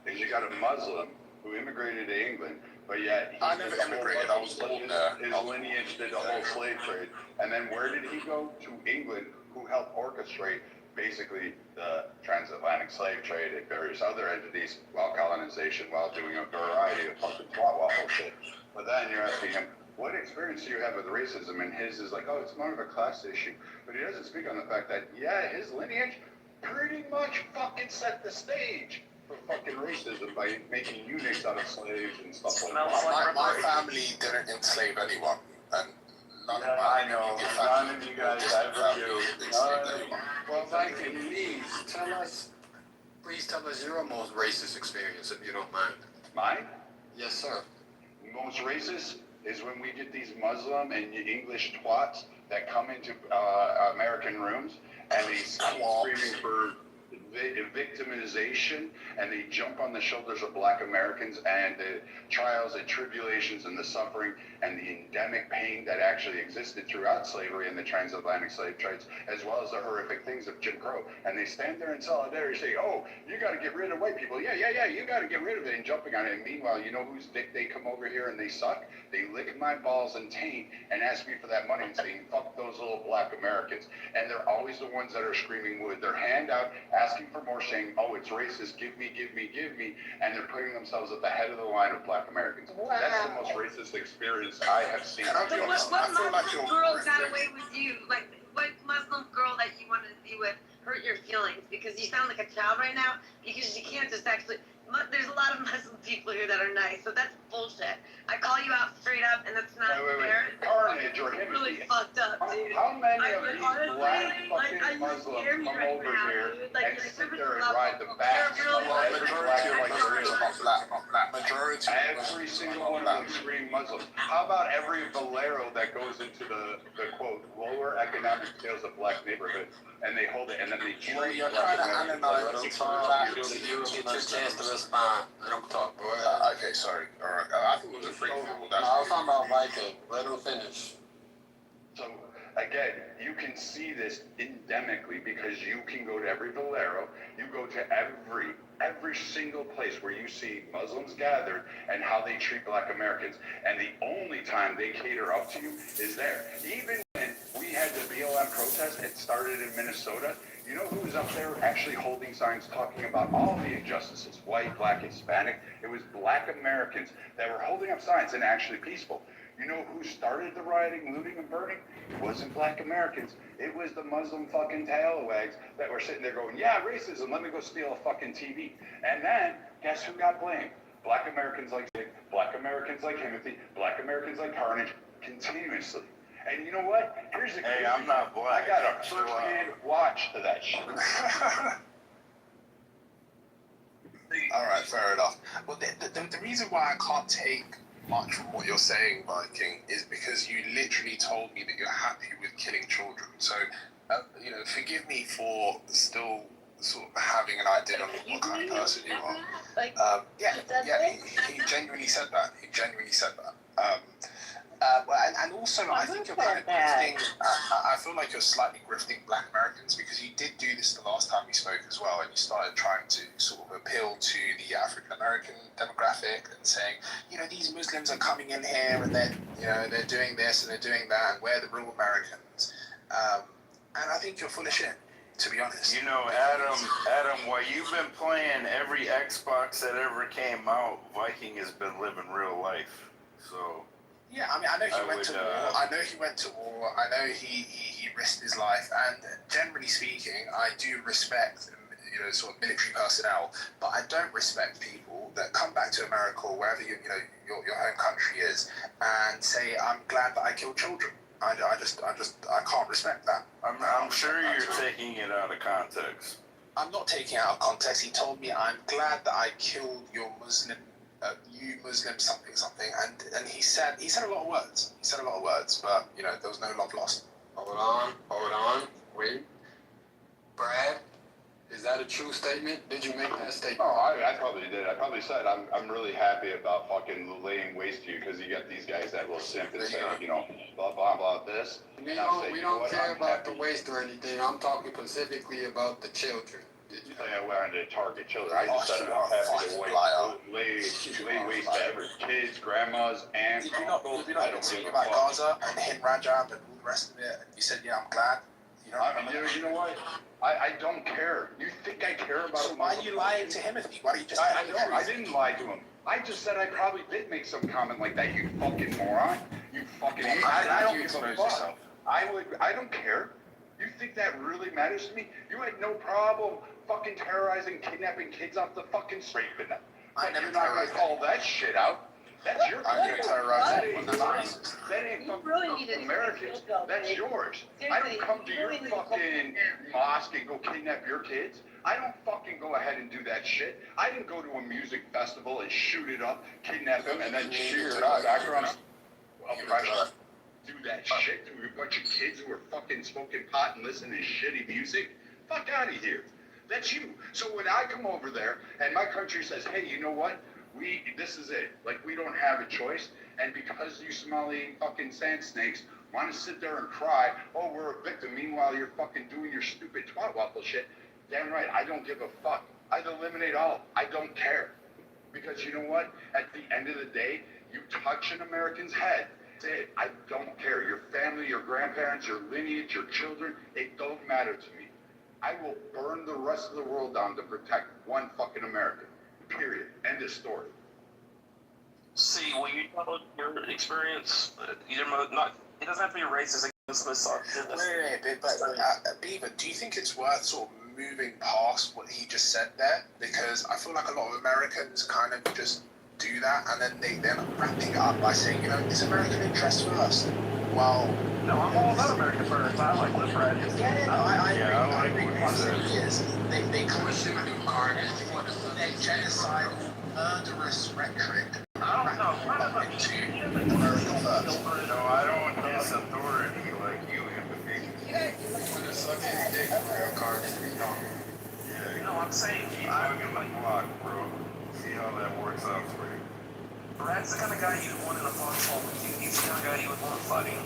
Is you got a Muslim who immigrated to England, but yet I never immigrated. I was born there. His lineage did the whole slave trade, and then where did he go? To England, who helped orchestrate basically the transatlantic slave trade and various other entities while colonization, while doing a variety of fucking twat waffle shit. But then you're asking him, what experience do you have with racism? And his is like, oh, it's more of a class issue. But he doesn't speak on the fact that, yeah, his lineage pretty much fucking set the stage for fucking racism by making eunuchs out of slaves and stuff like that. My family didn't enslave anyone, and none of my none of you guys ever do. Well, Viking, please tell us your most racist experience, if you don't mind. Mine? Yes, sir. Most racist is when we get these Muslim and English twats that come into American rooms and they screaming for victimization, and they jump on the shoulders of Black Americans and the trials and tribulations and the suffering and the endemic pain that actually existed throughout slavery and the transatlantic slave trades, as well as the horrific things of Jim Crow. And they stand there in solidarity saying, oh, you got to get rid of white people. Yeah, you got to get rid of it, and jumping on it. And meanwhile, you know whose dick they come over here and they suck? They lick my balls and taint and ask me for that money and saying, fuck those little Black Americans. And they're always the ones that are screaming with their hand out, asking for more, saying, oh, it's racist, give me. And they're putting themselves at the head of the line of Black Americans. Wow. That's the most racist experience I have seen. So what Muslim girl got away with you? Like, what Muslim girl that you wanted to be with hurt your feelings? Because you sound like a child right now, because you can't just actually... There's a lot of Muslim people here that are nice, so that's bullshit. I call you out straight up, and that's not fair. Carnage or him. Really fucked up, dude. How many of Like, these honestly, Black like, fucking Muslims scare me come right over now, here dude. Like, and you're sit a there and level. ride the back? You're really Majority of Muslims are not black. Majority of Every Muslims single are one not of them black. scream Muslim. How about every bolero that goes into the quote lower economic scales of Black neighborhoods, and they hold it and then they treat You're Black trying to Americans analyze like You get your chance to respond. Let him talk, bro. okay, sorry. All right. I thought it was a free for all. No, I was talking about Viking. Let him finish. So again, you can see this endemically because you can go to every bolero, you go to every single place where you see Muslims gathered and how they treat Black Americans, and the only time they cater up to you is there. Even when we had the BLM protest, it started in Minnesota. You know who was up there actually holding signs talking about all the injustices, white, Black, Hispanic? It was Black Americans that were holding up signs and actually peaceful. You know who started the rioting, looting, and burning? It wasn't Black Americans. It was the Muslim fucking tailwags that were sitting there going, yeah, racism, let me go steal a fucking TV. And then, guess who got blamed? Black Americans like Dick, Black Americans like Timothy, Black Americans like Carnage, continuously. And you know what? Here's the Hey, I'm not Black. I got a first-hand watch to that shit. All right, fair enough. Well, the reason why I can't take much from what you're saying, Viking, is because you literally told me that you're happy with killing children. So, forgive me for still sort of having an idea of what kind of person you are. He genuinely said that. And also, I think you're kind of grifting. I feel like you're slightly grifting Black Americans, because you did do this the last time we spoke as well, and you started trying to sort of appeal to the African American demographic and saying, these Muslims are coming in here and they're doing this and they're doing that, and we're the real Americans. And I think you're full of shit, to be honest. Adam, while you've been playing every Xbox that ever came out, Viking has been living real life. So. Yeah, I mean, I know he went to war. I know he risked his life, and generally speaking, I do respect sort of military personnel, but I don't respect people that come back to America or wherever your home country is and say, I'm glad that I killed children. I can't respect that. I'm sure you're taking it out of context. I'm not taking it out of context. He told me, I'm glad that I killed your Muslim. You Muslim something, and he said a lot of words. But there was no love lost. Hold on, wait. Brad, is that a true statement? Did you make that statement? Oh, I probably did. I probably said I'm really happy about fucking laying waste to you, because you got these guys that will simp and say, blah blah blah this. We don't care about the waste or anything. I'm talking specifically about the children. I wanted to target children. I just said I'm happy to lay waste to every kids, grandmas, aunts, uncles. I don't give a about fuck. Gaza and Hind Rajab and all the rest of it. And you said, I'm glad. You know what? I don't care. You think I care about So why are you lying to Timothy? Why don't you just I didn't lie to him. I just said I probably did make some comment like that, you fucking moron. You fucking idiot. I don't give a fuck. I don't care. You think that really matters to me? You had no problem fucking terrorizing, kidnapping kids off the fucking street with them. But you're not gonna call that shit out. That's your terrorize that ain't fucking Americans. That's yours. I don't come to your fucking mosque and go kidnap your kids. I don't fucking go ahead and do that shit. I didn't go to a music festival and shoot it up, kidnap them, and then cheer it up after I'm oppressed. Do that shit to a bunch of kids who are fucking smoking pot and listening to shitty music. Fuck out of here. That's you. So when I come over there and my country says, hey, you know what? This is it. Like, we don't have a choice. And because you Somali fucking sand snakes want to sit there and cry, oh, we're a victim. Meanwhile, you're fucking doing your stupid twat waffle shit. Damn right. I don't give a fuck. I'd eliminate all. I don't care. Because you know what? At the end of the day, you touch an American's head. That's it. I don't care. Your family, your grandparents, your lineage, your children, it don't matter to me. I will burn the rest of the world down to protect one fucking American. Period. End of story. See, will you tell your experience? Either not. It doesn't have to be racist against misogynist. But Beaver, do you think it's worth sort of moving past what he just said there? Because I feel like a lot of Americans kind of just do that, and then they end up wrapping it up by saying, you know, it's American interest first. Well, no, I'm all about American first. I like liberty. I agree with you. They constantly their genocidal, murderous rhetoric. I don't know. America first. No, I don't miss authority like you, empathy. Yeah, No, I'm saying I'm gonna block, bro. See how that works out for you. Brad's the kind of guy you'd want in a foxhole with you. He's the kind of guy you would want fighting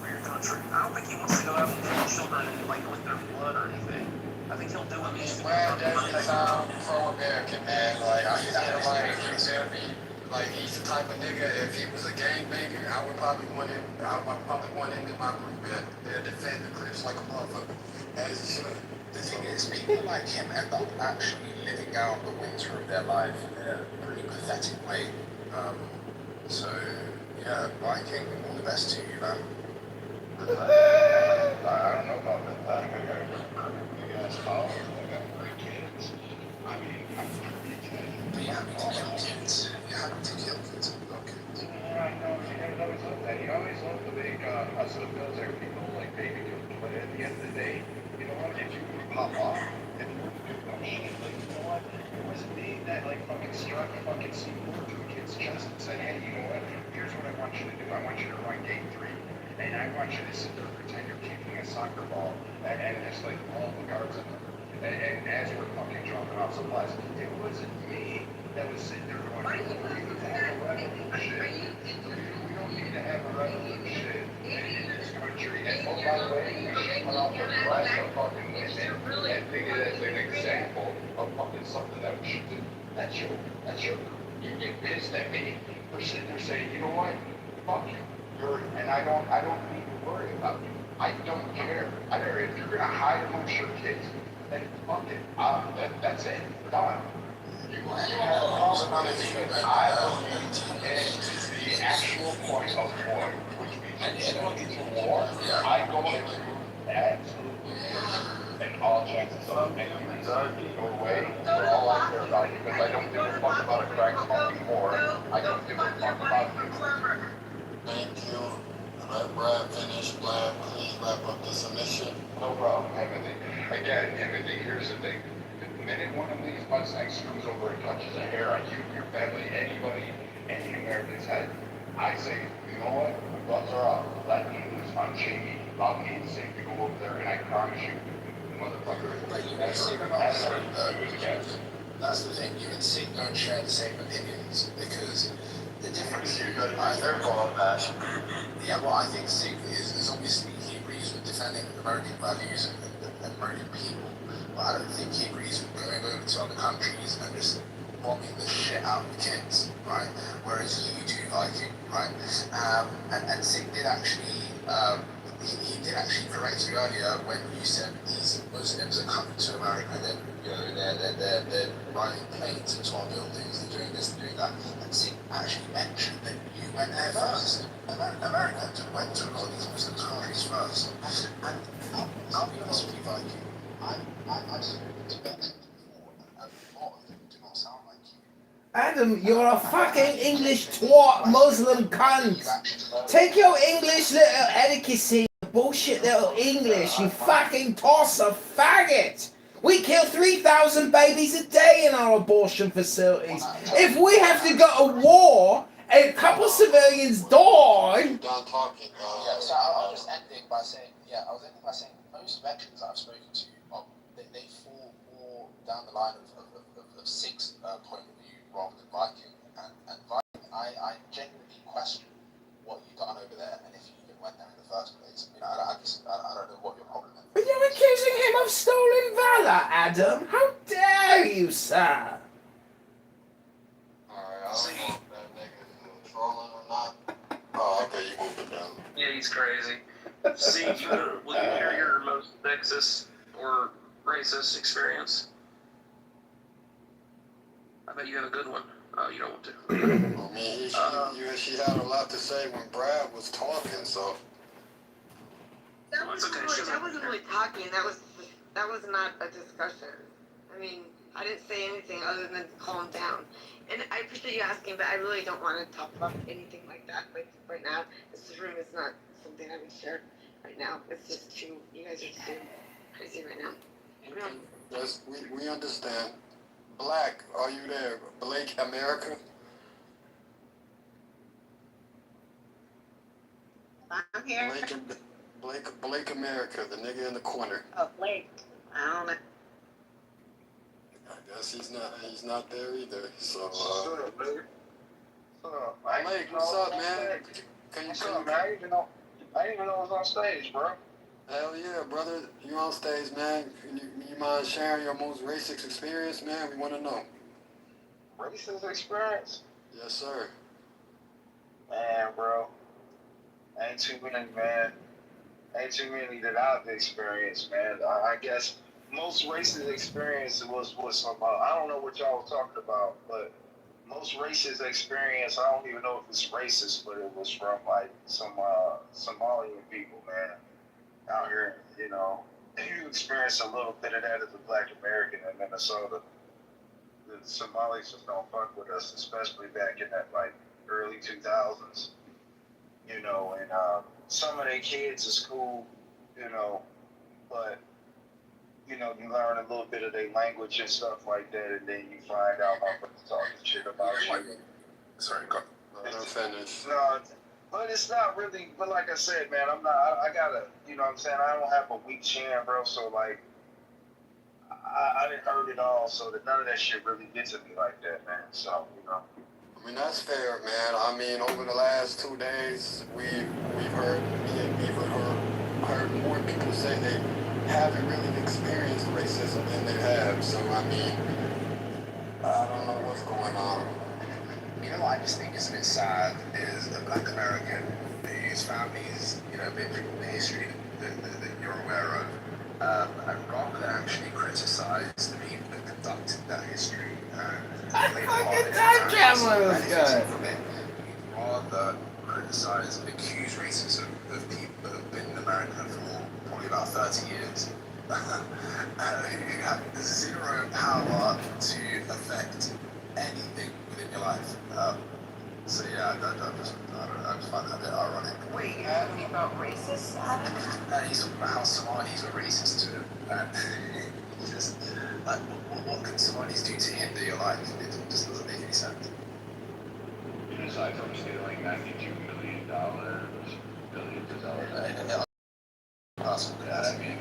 for your country. I don't think he wants to go out and kill children and like with their blood or anything. I think he'll do what needs to be done. Brad sound pro-American, man. Like, I feel like he's gonna be, like, he's the type of nigga, if he was a gangbanger, I would probably want him in my group. They'll defend the Crips like a motherfucker, as he should. The thing is, people like him end up actually living out the winter of their life in a pretty pathetic way. So, yeah, Viking, all the best to you, man. I don't know about that. I got you guys college. I got 3 kids. I mean, I'm pretty excited. But you're happy to kill kids. You're happy to kill kids. Okay. Yeah, I know. You guys always love that. You always love the big us of the military people like baby killers. But at the end of the day, you know what? If you were to pop off, if you were to do dumb shit, like, you know what? It wasn't me that like fucking struck a fucking C4 to a kid's chest and said, hey, you know what? Here's what I want you to do. I want you to run game 3. And I want you to sit there and pretend you're kicking a soccer ball and there's like all the guards in there. And as we're fucking dropping off supplies, it wasn't me that was sitting there going, we need to have a revolution. We don't need to have a revolution in this country. And oh, by the way, we should put off the class of fucking women and think it as an example of fucking something that we should do. That's your, you get pissed at me for sitting there saying, you know what, fuck you. And I don't need to worry about you. I don't care. I don't. If you're gonna hide amongst your kids, then fuck it. That's it. Done. You have a problem with it. I believe in the actual point of war, which means if it's war, I go into absolutely and all chances of making go away for all I care about you, because I don't give a fuck about a crack smoking war. I don't give a fuck about you. Thank you. Let Brad finish. Brad, please wrap up the submission. No problem, Timothy. Again, Timothy, here's the thing. The minute one of these Mustangs screws over and touches a hair on you, your family, anybody, any American's head, I say, you know what? The gloves are off. Let me loose on Jamie. Allow me and Sam to go over there, and I promise you, motherfucker, that's the thing. You and Sig don't share the same opinions because the difference is yeah, well, I think Sig is obviously he agrees with defending American values and American people, but I don't think he agrees with going over to other countries and just bombing the shit out of the kids, right? Whereas you do Viking, right? And Sig did actually he did actually correct you earlier when you said these Muslims are coming to America and then you know they're riding planes into our buildings, they're doing this, they're doing that. And Sig actually mentioned that you went there first. America went to a lot of these Muslim countries first. And I'll be honest with you, Viking, I've spoken to veterans before, and a lot of them do not sound like you. Adam, you're a fucking English twat Muslim cunt. Take your English little etiquette, bullshit little English, you fucking tosser faggot. We kill 3,000 babies a day in our abortion facilities. If we have to go to war, a couple civilians die. Done talking. Yeah, so I'll just end it by saying, most veterans I've spoken to, they fought war down the line of Sig's point of view rather than Viking. And Viking, I genuinely question what you've done over there and if you even went there in the first place. I mean, I don't know what your problem is. But you're accusing him of stolen valor, Adam. How dare you, sir? Alright, I don't know if that nigga is trolling or not. Oh, okay, you moved it down. Yeah, he's crazy. See, will you share your most sexist or racist experience? I bet you have a good one. Oh, you don't want to. I mean, she had a lot to say when Brad was talking, so. That wasn't really talking. That was not a discussion. I mean, I didn't say anything other than calm down. And I appreciate you asking, but I really don't want to talk about anything like that right now. This room is not something I would share right now. It's just too. You guys are too crazy right now. Yes, we understand. Black, are you there? Blake America? I'm here. Blake America, the nigga in the corner. Oh, Blake. I don't know. I guess he's not there either. So What's up, Blake? Blake, what's up, man? What's up, man? I didn't even know I was on stage, bro. Hell yeah, brother. You on stage, man. You mind sharing your most racist experience, man? We want to know. Racist experience? Yes, sir. Man, bro. Ain't too many, man. Ain't too many that I've experienced, man. I guess most racist experience was some, I don't know what y'all were talking about, but most racist experience, I don't even know if it's racist, but it was from like some Somalian people, man. Out here, you know, you experience a little bit of that as a Black American in Minnesota. The Somalis just don't fuck with us, especially back in that like early 2000s. You know, and some of their kids is cool, you know, but you know, you learn a little bit of their language and stuff like that, and then you find out how much talking shit about you. Sorry, go. Don't finish. No, but it's not really. But like I said, man, I'm not. I gotta. You know what I'm saying? I don't have a weak chin, bro. So like, I didn't heard it all. So that none of that shit really gets to me like that, man. So you know. I mean, that's fair, man. I mean, over the last 2 days, we've heard more people say they haven't really experienced racism than they have. So, I mean, I don't know what's going on. You know what I just think is a bit sad is a Black American whose family's, you know, been through the history that you're aware of, and rather than actually criticise the people that conducted that history I fucking time traveler, this guy. You'd rather criticise and accuse racism of people that have been in America for probably about 30 years, who have zero power to affect anything within your life. So yeah, I just find that a bit ironic. Wait, you're talking about racist, Adam? He's talking about how Somalis were racist to him, and it's just like, what can Somalis do to hinder your life? It just doesn't make any sense. Aside from stealing $92 million, billions of dollars. Possible. Yeah, I mean,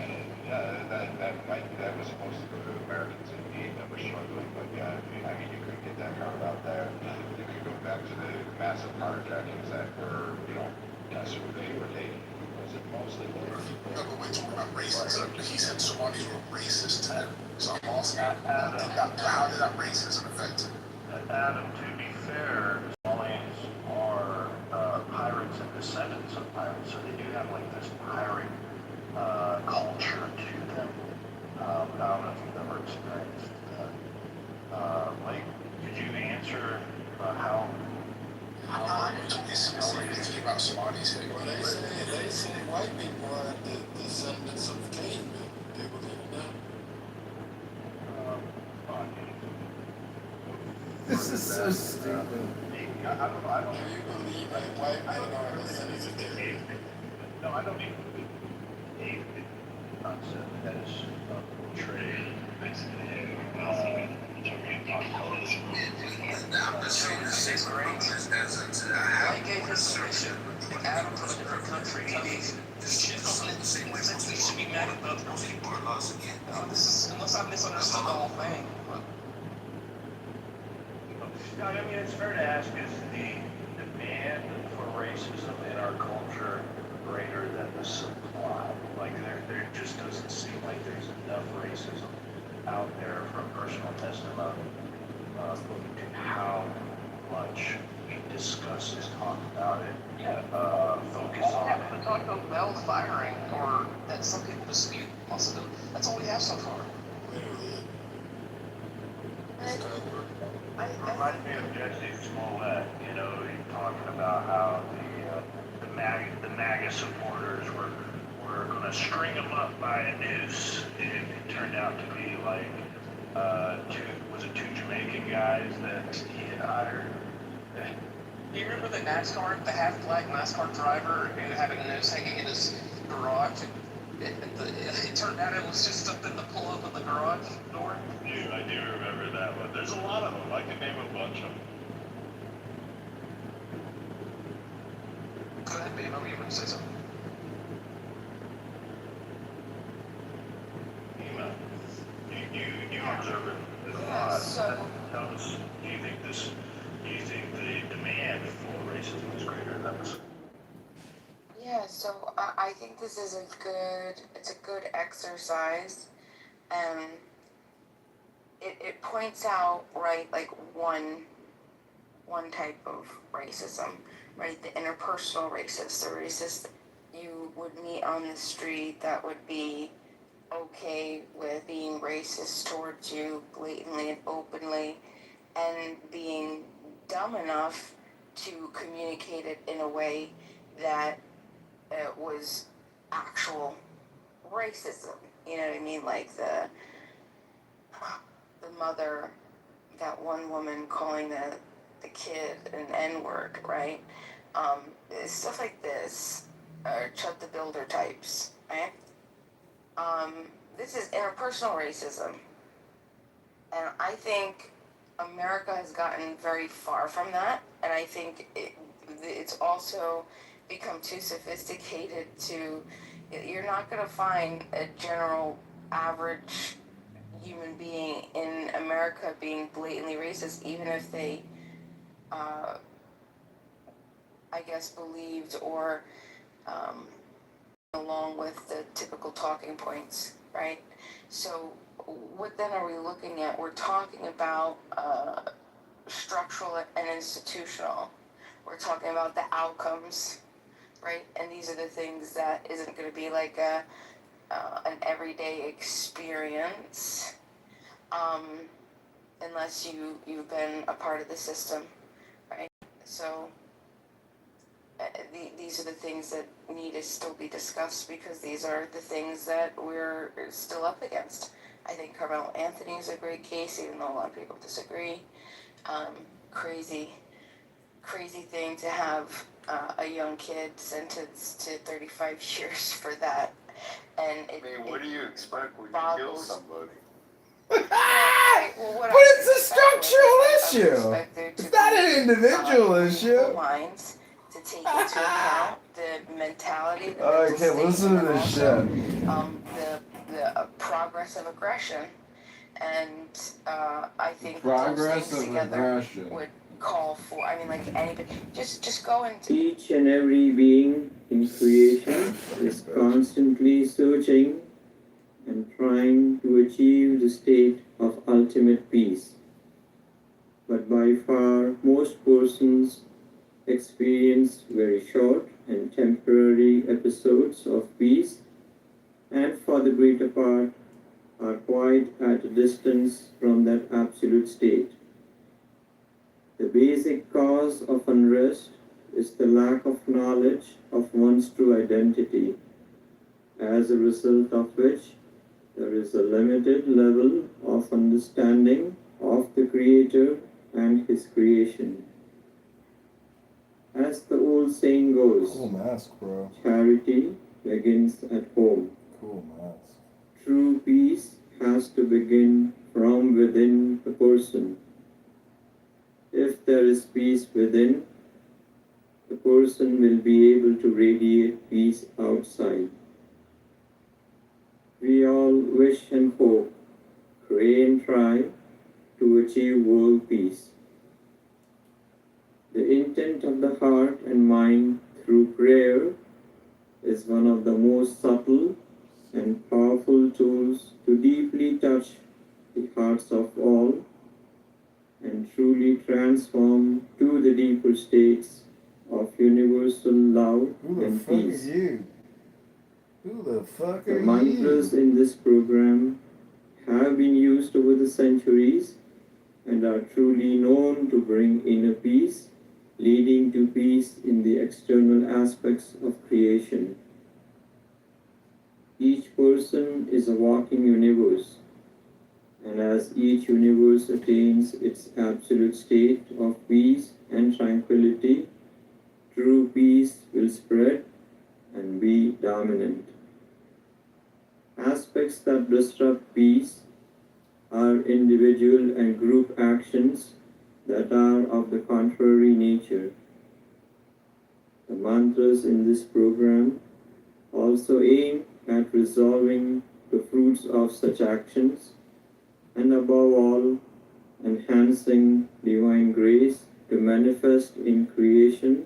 that was supposed to go to Americans in need that were struggling, but yeah, I mean, you couldn't get that crowd out there. You could go back to the massive carjackings that were, you know, that's who they were taking. Was it mostly? No, but we're talking about racism. He said Somalis were racist to him. So I'm asking, how did that racism affect him? Adam, to be fair, Somalians are pirates and descendants of pirates, so they do have like this pirate culture to them. I don't know if you've ever experienced that. Like, could you answer how It's about Somalis here. Well, they say white people are the descendants of cavemen. Do you believe in that? This is so stupid. I don't. Do you believe that white men are descendants of cavemen? No, I don't even believe the concept that is portrayed I'm just saying the sixth grade as a perception. the atom from a different country coming. This shit don't in the same way. We should be mad about those people are us again. No, this is, unless I misunderstood the whole thing. But. No, I mean, it's fair to ask, is the demand for racism in our culture greater than the supply? Like, there just doesn't seem like there's enough racism out there from personal testimony looking to how much we discuss and talk about it. Yeah. Focus All we on have it. to talk about Bell's firing, or that some people dispute most of them. That's all we have so far. Literally. Reminds me of Jesse Smollett, you know, talking about how the MAGA supporters were going to string him up by a noose, and it turned out to be like two Jamaican guys that he had hired. Do you remember the half-black NASCAR driver who had a noose hanging in his garage? It turned out it was just something to pull up in the garage door. Dude, I do remember that one. There's a lot of them. I can name a bunch of them. Go ahead, babe. I'm going to say something. You observe it a lot. Tell us, do you think the demand for racism is greater than the... Yeah, so I think this is it's a good exercise, and it points out, right, like one type of racism, right, the interpersonal racist, the racist you would meet on the street that would be okay with being racist towards you blatantly and openly, and being dumb enough to communicate it in a way that it was actual racism. You know what I mean? Like the mother, that one woman calling the kid an N-word, right? Stuff like this, Chud the Builder types, right? This is interpersonal racism. And I think America has gotten very far from that. And I think it's also become too sophisticated to, you're not going to find a general average human being in America being blatantly racist, even if they, I guess, believed or along with the typical talking points, right? So what then are we looking at? We're talking about structural and institutional. We're talking about the outcomes, right? And these are the things that isn't going to be like an everyday experience unless you've been a part of the system, right? So these are the things that need to still be discussed, because these are the things that we're still up against. I think Carmelo Anthony is a great case, even though a lot of people disagree. Crazy thing to have a young kid sentenced to 35 years for that. And what do you expect when you kill somebody? But it's a structural issue. It's not an individual issue. Minds to take into account the mentality, the Okay, listen to this shit. The progress of aggression, and I think Progress those of things together aggression would call for. I mean, like anybody, just go into. Each and every being in creation is constantly searching and trying to achieve the state of ultimate peace. But by far, most persons experience very short and temporary episodes of peace, and for the greater part are quite at a distance from that absolute state. The basic cause of unrest is the lack of knowledge of one's true identity, as a result of which there is a limited level of understanding of the Creator and His creation. As the old saying goes, cool mask, bro. Charity begins at home. Cool mask. True peace has to begin from within the person. If there is peace within, the person will be able to radiate peace outside. We all wish and hope, pray and try to achieve world peace. The intent of the heart and mind through prayer is one of the most subtle and powerful tools to deeply touch the hearts of all and truly transform to the deeper states of universal love and peace. Who the fuck The are mantras you? in this program have been used over the centuries and are truly known to bring inner peace, leading to peace in the external aspects of creation. Each person is a walking universe, and as each universe attains its absolute state of peace and tranquility, true peace will spread and be dominant. Aspects that disrupt peace are individual and group actions that are of the contrary nature. The mantras in this program also aim at resolving the fruits of such actions and above all, enhancing divine grace to manifest in creation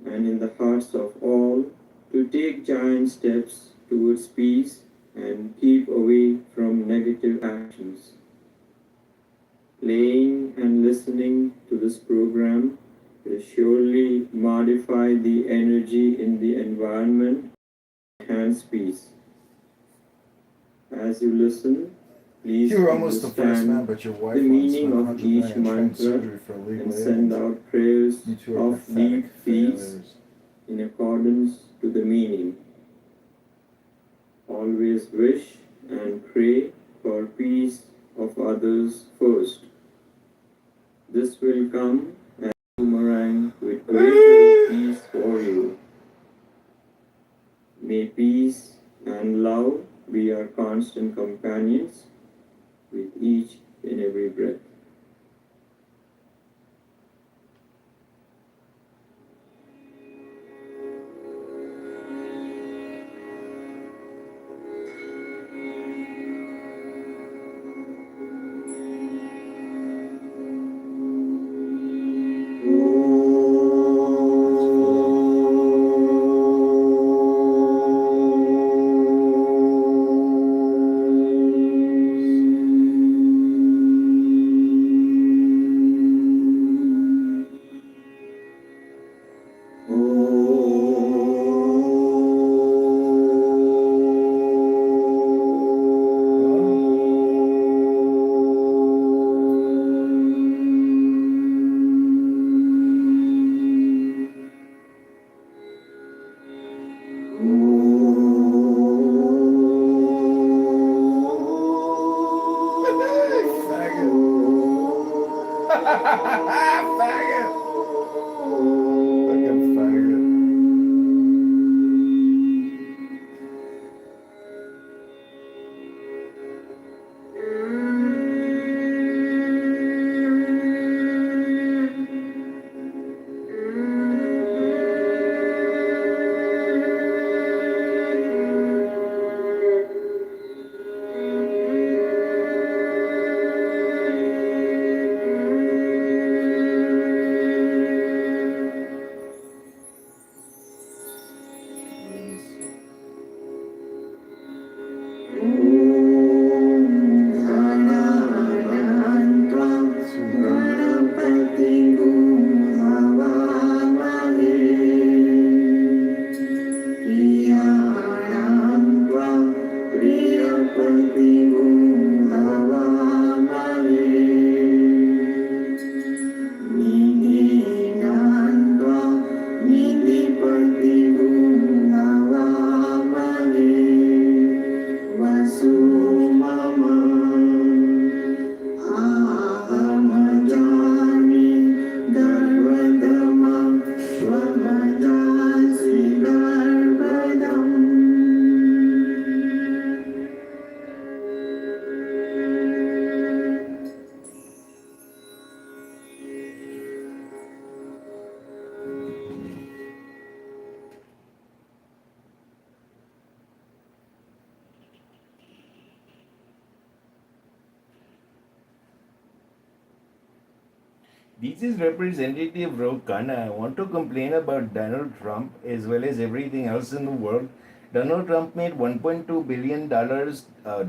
and in the hearts of all to take giant steps towards peace and keep away from negative actions. Playing and listening to this program will surely modify the energy in the environment and enhance peace. As you listen, please You were almost the first man, understand but your wife the wants meaning to of $100 each million trained mantra surgery for illegal and send aliens. out prayers You two are of deep pathetic peace failures. in accordance to the meaning. Always wish and pray for peace of others first. This will come as a boomerang with greater peace for you. May peace and love be our constant companions with each and every breath. Faggot! Fucking faggot. This is Representative Rokana. I want to complain about Donald Trump as well as everything else in the world. Donald Trump made $1.2 billion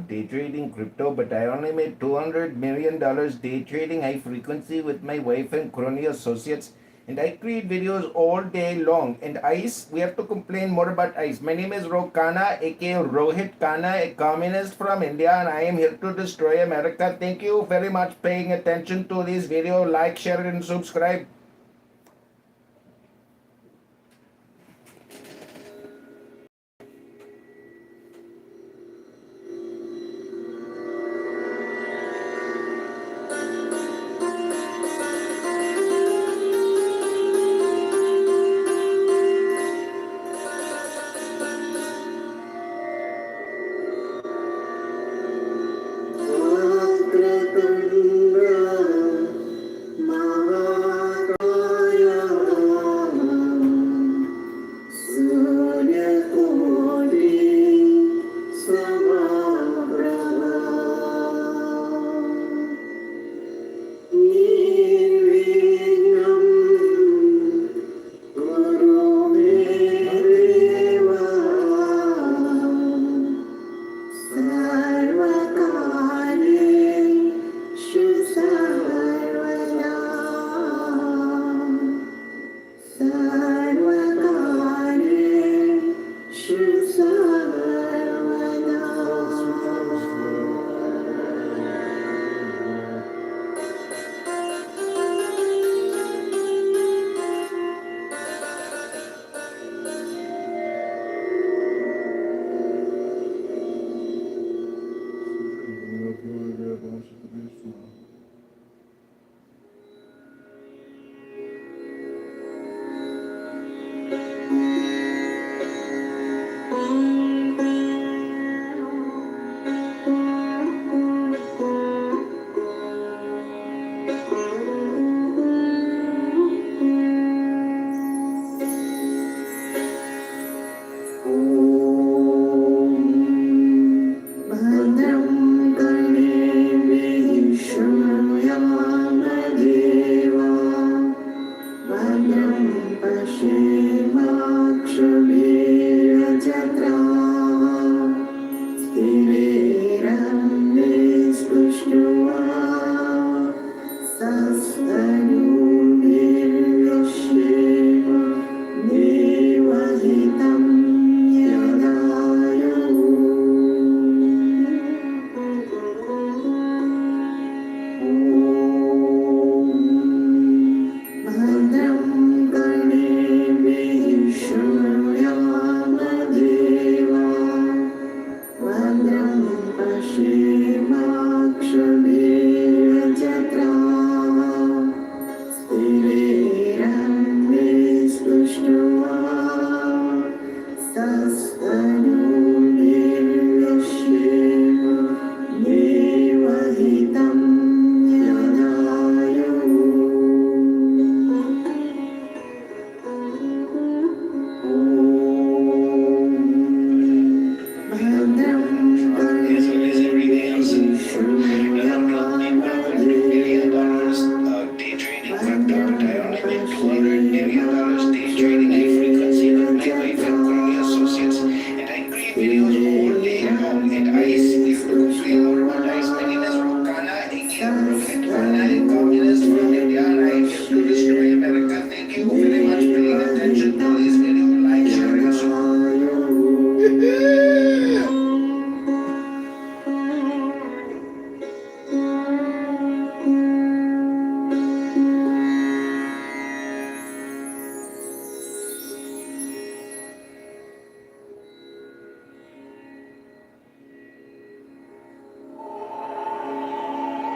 day trading crypto, but I only made $200 million day trading high frequency with my wife and crony associates. And I create videos all day long. And ICE, we have to complain more about ICE. My name is Rokana, aka Rohit Kana, a communist from India, and I am here to destroy America. Thank you very much for paying attention to this video. Like, share, and subscribe.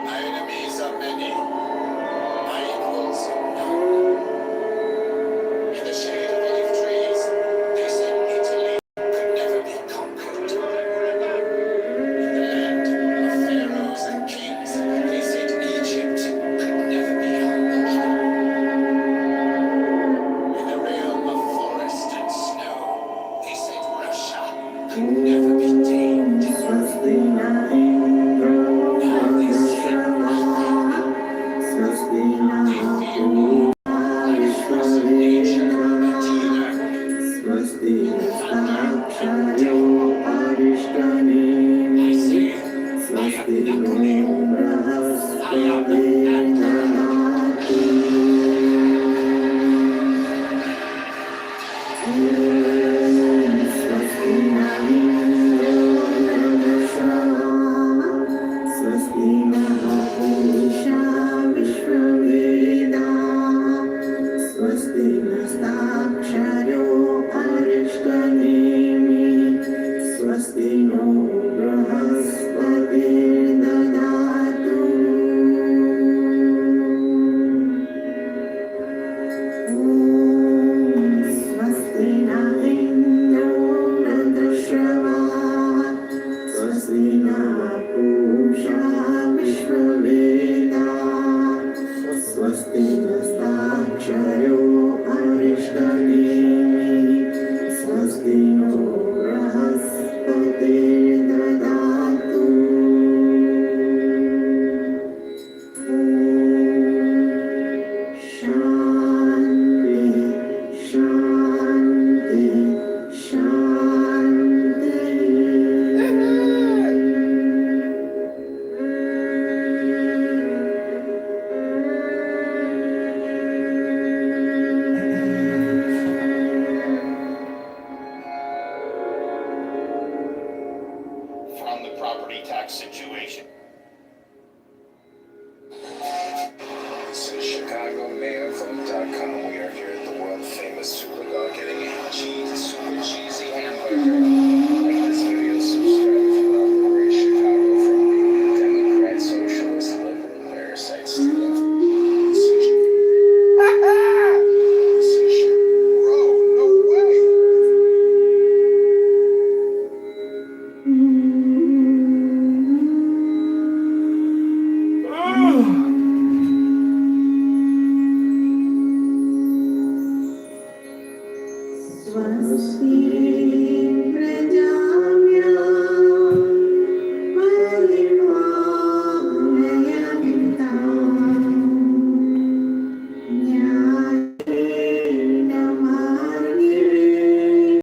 My enemies are many. My equals none. In the shade of olive trees, they said Italy could never be conquered. In the land of pharaohs and kings, they said Egypt could never be humbled. In the realm of forest and snow, they said Russia could never be tamed. Now they say nothing. They fear From the property tax situation. This is Chicago MayorVote.com. We are here at the world famous Superdog getting a super cheesy hamburger. Like this video, subscribe if you love the great Chicago from Democrat, Socialist, Liberal, parasite stealing. Bro, no way. Swasti